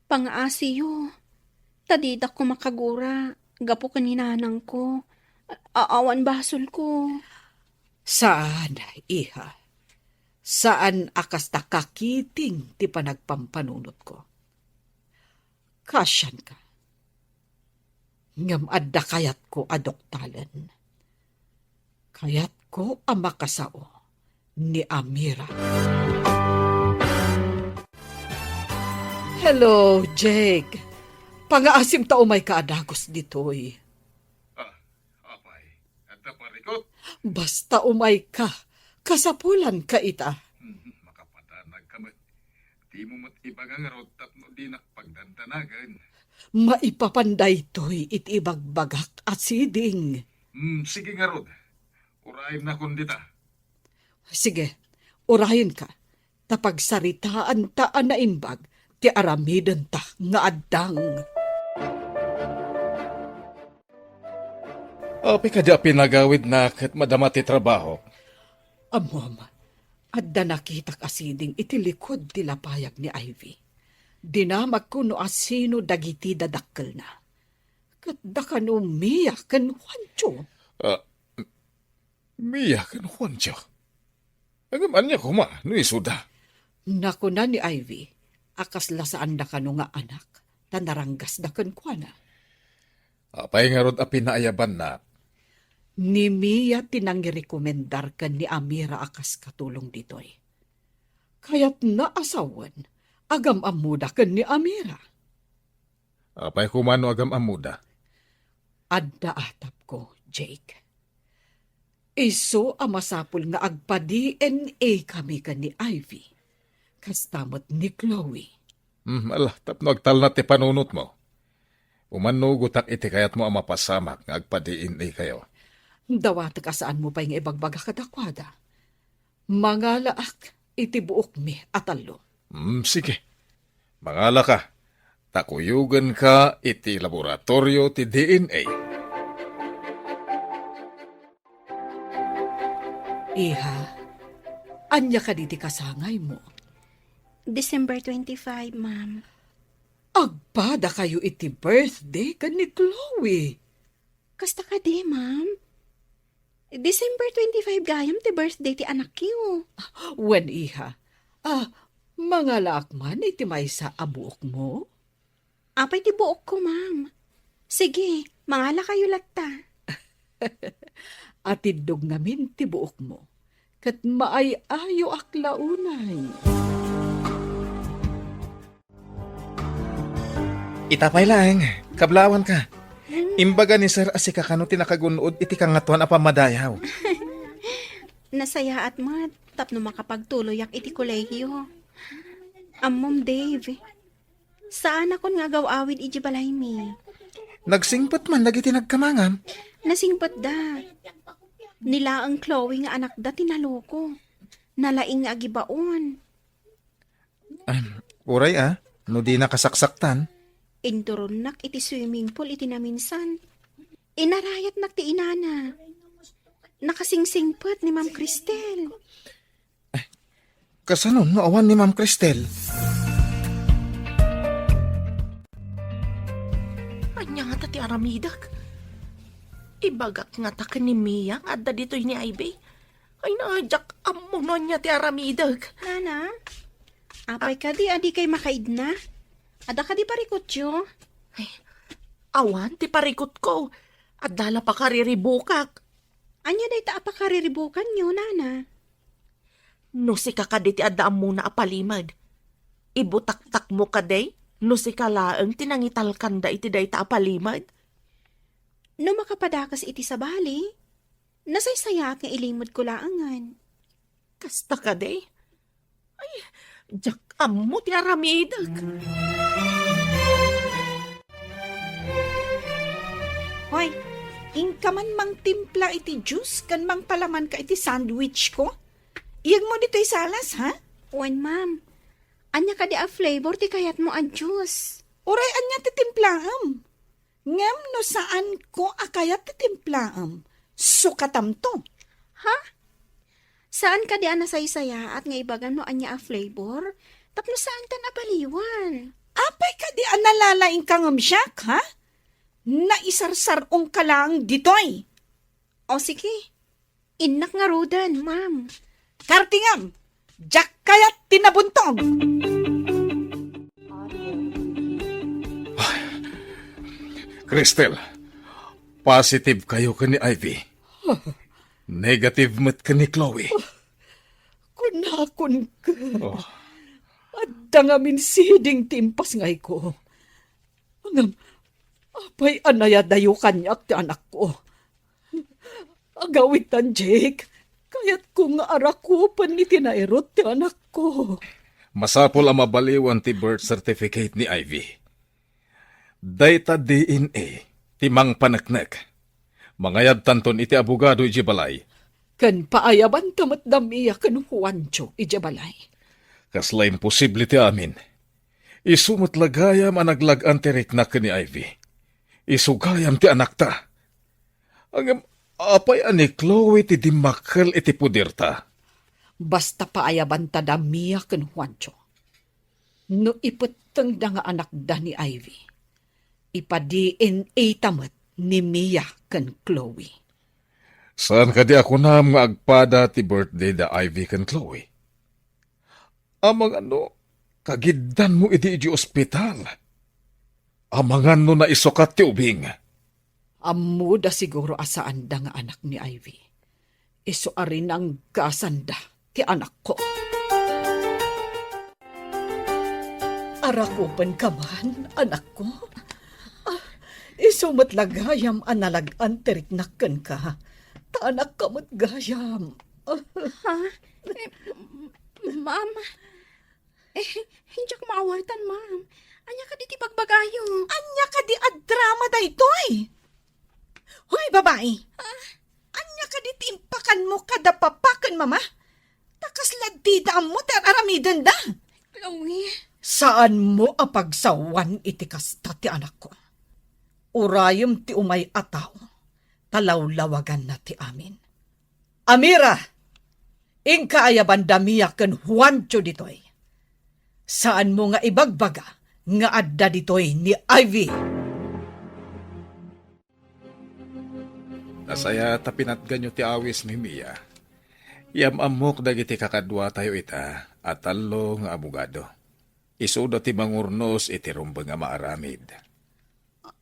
Pangaasiyo. Tadidak ko makagura. Gapo kaninanang ko. Aawan basol ko. Saan, iha? Saan akas takakiting ti panagpampanunot ko? Kasyan ka. Ngam adda kayat ko adoktalan. Kayat ko ang makasao ni Amira. Hello, Jake. Pangaasim ta umay kaadagos ditoy. Apay, at parikot. Basta umay ka, kasapulan ka ita. Makapatanag ka man. Di mo mat ibagangarot tapno di nakpagdantanagan. Maipapanday to'y itibagbagak at siding. Sige nga rod. Uraim na kundita. Sige, urahin ka. Tapagsaritaan taan na imbag, ti aramidan ta nga addang. Api ka di pinagawid na kat madama ti trabaho. Amom, adda nakitak asiding itilikod ti lapayag ni Ivy. Dinamag ko no asino dagiti dadakkel na. Kat da ka no Mia kan Juancho. Mia kan Juancho. Agaman niya kuma, no isuda. Naku na ni Ivy, akas lasaan da ka no nga anak, tanaranggas da kan kuana. Apay nga rod api naayaban na. Ni Mia tinangirekomendar kan ni Amira akas katulong ditoy. Kaya't naasawan, agam amuda kan ni Amira. Apay kumano agam amuda. Adda atap ko, Jake. Iso amasapul nga agpa-DNA kami kan ni Ivy. Kastamot ni Chloe. Alah, tapno agtal na ti panunot mo. Umanugot ak iti kayat mo ang mapasamak nga agpa-DNA kayo. Dawat ka saan mo pa yung ibagbaga kadakwada. Mga laak, iti buok mi atalo. Sige. Mangala ka, takuyugan ka iti laboratorio ti DNA. Iha, anya ka di ti kasangay mo. December 25, ma'am. Agpada kayo iti birthday ka ni Chloe. Kasta ka di, ma'am. December 25 gayam ti birthday ti anak kiyo. Wen iha, mga lakman iti may sa abuok mo? Apay ti buok ko, ma'am. Sige, mangala kayo latta. Atidog namin ti buok mo. Kat maay-ayo aklaunay. Itapay lang, kablawan ka. Imbaga ni Sir Asika kano tinakagunood iti kangatuan a pamadayaw. Nasaya at mat, tapno makapagtuloy ak iti kolegyo. Mom Dave, saan akon nga gawawid iti balay mi? Nagsingpot man dagiti nagkamangam. Nasingpat da. Nila ang Chloe nga anak da tinaloko. Nalaing nga agibaon. Uray no di nakasaksaktan. Induron nak iti swimming pool iti naminsan. Inarayat nak ti inana. Nakasingsingpat ni Ma'am Cristel. Kasanon no awan ni Ma'am Cristel. Anya nga ti aramidag. Ibagak nga ta ni Mia nga adda dito'y ni Ivy. Ay naadyak amo na niya ti aramidag. Nana, apay ka di adi kay makaidna. Ada ka di parikot yo. Awan ti parikot ko. Adala pa kariribukak. Anya day ta apakariribukan nyo, Nana. No si kakadi ti adda mo na apalimad. Ibutak-tak mo kaday. No si kalaang tinangitalkan da iti day ta apalimad. No makapadakas iti sa bali, nasaysaya nga ilimod ko laangan. Kasta kaday. Ay, jak amo ti aramidag. Hoy, ingka man mang timpla iti juice, kan mang palaman ka iti sandwich ko. Iyag mo dito'y salas, ha? Wan, ma'am. Anya ka di a flavor ti kayat mo a juice. Uray, anya ti timplaam. Ngem no saan ko akayat ti timplaam. Sukatam to. Ha? Saan ka di a nasaysaya at nga ibagan mo anya a flavor? Tapno saan ta napaliwan? Apay ka di analalaing kang amsyak, ha? Naisarsarong ka lang ditoy. O sige, inak nga rodan, ma'am. Kartingam, jak kayat tinabuntog. Cristel, positive kayo ka ni Ivy. Negative mat ka ni Chloe. Kunakon ka. Oh. Adda nga minsiding timpas ngay ko. Angam, apay anaya dayo kanya ti anak ko. Agawitan, Jake. Kaya't kung arakupan ni tinairot ti anak ko. Masapol ang mabaliwan ti birth certificate ni Ivy. Data DNA, timang panaknek. Mangayad tanton iti abogado iti balay. Kan paayaban tamat damiya kan Juancho iti balay. Kasla imposible ti amin. Isumot lagayam ang naglagan ti riknak ni Ivy. Isugayam ti anak ta. Ang apay ani Chloe ti dimakal iti pudirta. Basta paayaban ta damiya kan Juancho. No iputang da nga anak da ni Ivy. Ipa-DNA tamat ni Mia kan Chloe. Saan ka di ako na nga agpada ti birthday da Ivy kan Chloe? Amang kagiddan mo iti ospital. Amangan no na isukat ti ubing. Ammo da siguro asaan da nga anak ni Ivy. Iso arin ang kasanda ti anak ko. Arakupan ka man, anak ko. Iso matlagayam analagan teriknakan ka. Taanak ka matgayam. Ha? Ma'am? Hindi ako maawatan, ma'am. Anya ka di ti pagbagayo. Anya ka di ad-drama da itoy. Hoy, babae. Anya ka di timpakan mo kada papakan, mama. Takas ladida mo ter aramidan da. Chloe, Saan mo apagsawan iti kasta ti anak ko? Urayom ti umay ataw, talawlawagan na ti amin. Amira! Ingka ayaban damiya ken Juancho ditoy. Saan mo nga ibagbaga nga adda ditoy ni Ivy? Nasaya tapinatgan nyo ti awis ni Mia. Yamamok dagiti kakadwa tayo ita at talo nga abogado. Isuda ti mangurnos iti rumba nga maaramid.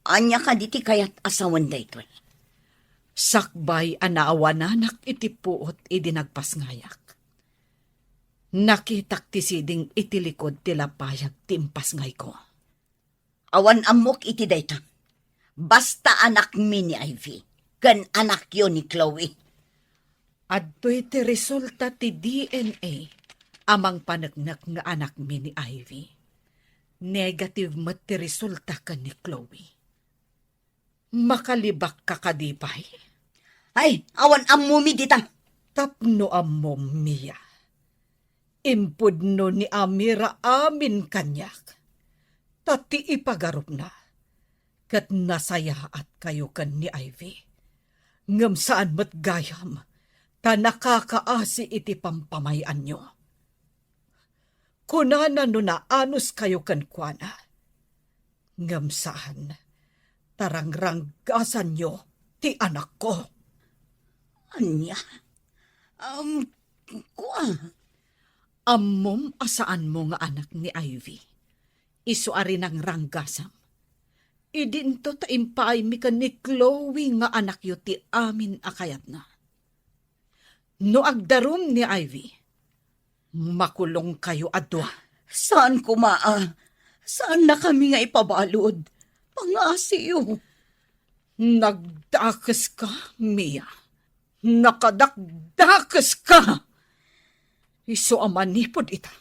Anya ka diti kayat asawan da ito. Sakbay anaawananak iti puot idi nagpasngayak. Nakitak ti siding iti likod ti lapayag ti impasngay ko. Awan amok iti dayta. Basta anak mi ni Ivy. Kan anak yun ni Chloe. Adto iti resulta ti DNA amang panagnak nga anak mi ni Ivy. Negative mat ti resulta ka ni Chloe. Makalibak ka kadipay. Ay, awan amumi dita. Tapno amom Mia. Impudno ni Amira amin kanyak. Tati ipagarup na. Kat nasaya at kayo kan ni Ivy. Ngam saan mat gayam, ta nakakaasi iti pampamayan nyo. Kunana no na anus kayo kan kuana. Ngam saan, tarangranggasan nyo ti anak ko. Anya? Kuha. Ammom asaan mo nga anak ni Ivy. Isuari ng ranggasam. Idinto ta impay mi ka ni Chloe nga anak yu ti amin akayat na. No agdarum ni Ivy, makulong kayo adwa. Saan kumaa? Saan na kami nga ipabalod? Pangasiyo. Nagdakas ka, Mia. Nakadakdakas ka. Iso amanipod ita.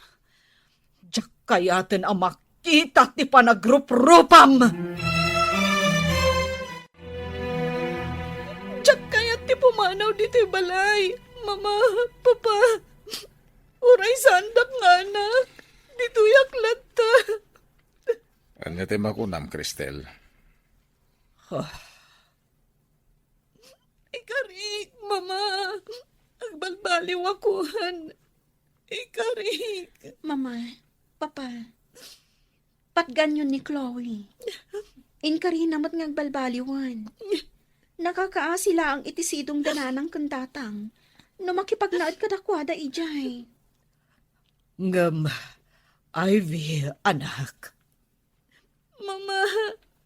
Diyak kayaten ang makita ti panagrup-rupam. Diyak kayat ti pumanaw dito balay. Mama, Papa, uray sandak nga anak. Dito yaklat ta. Ano tayo makunam, Cristel? Ikarik, Mama. Agbalbaliw akuhan. Ikarik. Mama, Papa, patganyon ni Chloe. Inkari namat ngagbalbaliwan. Nakakaasila ang itisidong dananang kandatang no makipagnaad kadakwada ijay. Ngam, Ivy, anak. Mama,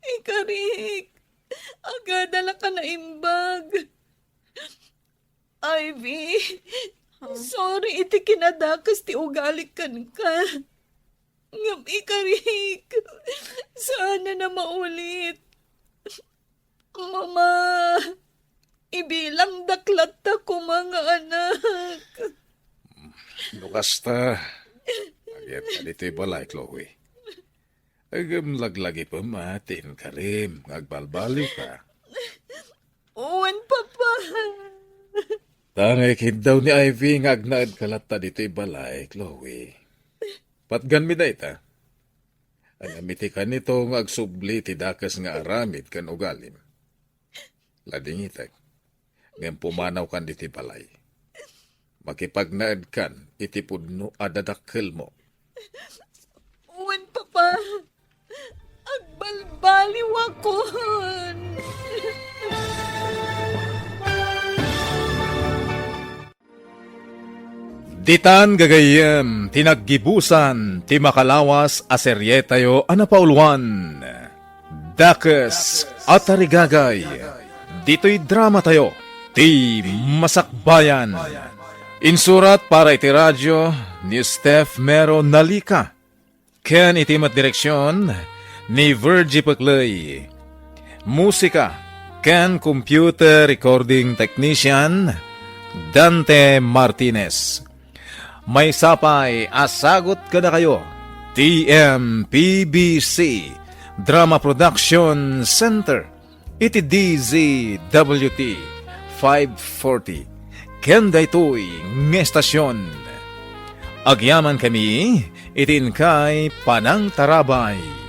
ikarik. Agadala ka na imbag. Ivy, sorry iti kinadakas ti ugalik kan ka. Ngam ikarik. Sana na maulit. Mama, ibilang daklat ta ko mga anak. Lukasta. Agyan ka dito'y balay, Chloe. Agam laglagi pa matin, Karim. Agbalbaliw ka. Uwan, Papa. Tangay kid daw ni Ivy nga agnaad kalata dito'y balay, Chloe. Patgan mi da ita. Ang amiti ka nito nga agsubli ti dakas nga aramid kan ugalim. Lading itag. Ngayon pumanaw kan dito'y balay. Makipagnaad kan iti pudno adadakkel mo. Uwan, Papa. Agbalbaliw akon. Ditan gagayem, tinaggibusan, ti makalawas aseryetayo anapauluan. Dakes at tarigagay, dito'y drama tayo, ti Masakbayan. Insurat para iti radyo ni Steph Mero Nalika. Ken itimat direksyon ni Virgie Paclay. Musika, Ken computer recording technician Dante Martinez. May sapay, asagot ka na kayo. TMPBC Drama Production Center. Iti DZWT 540. Ken daytoy ng estasyon. Agyaman kami, itin kay Panang Tarabay.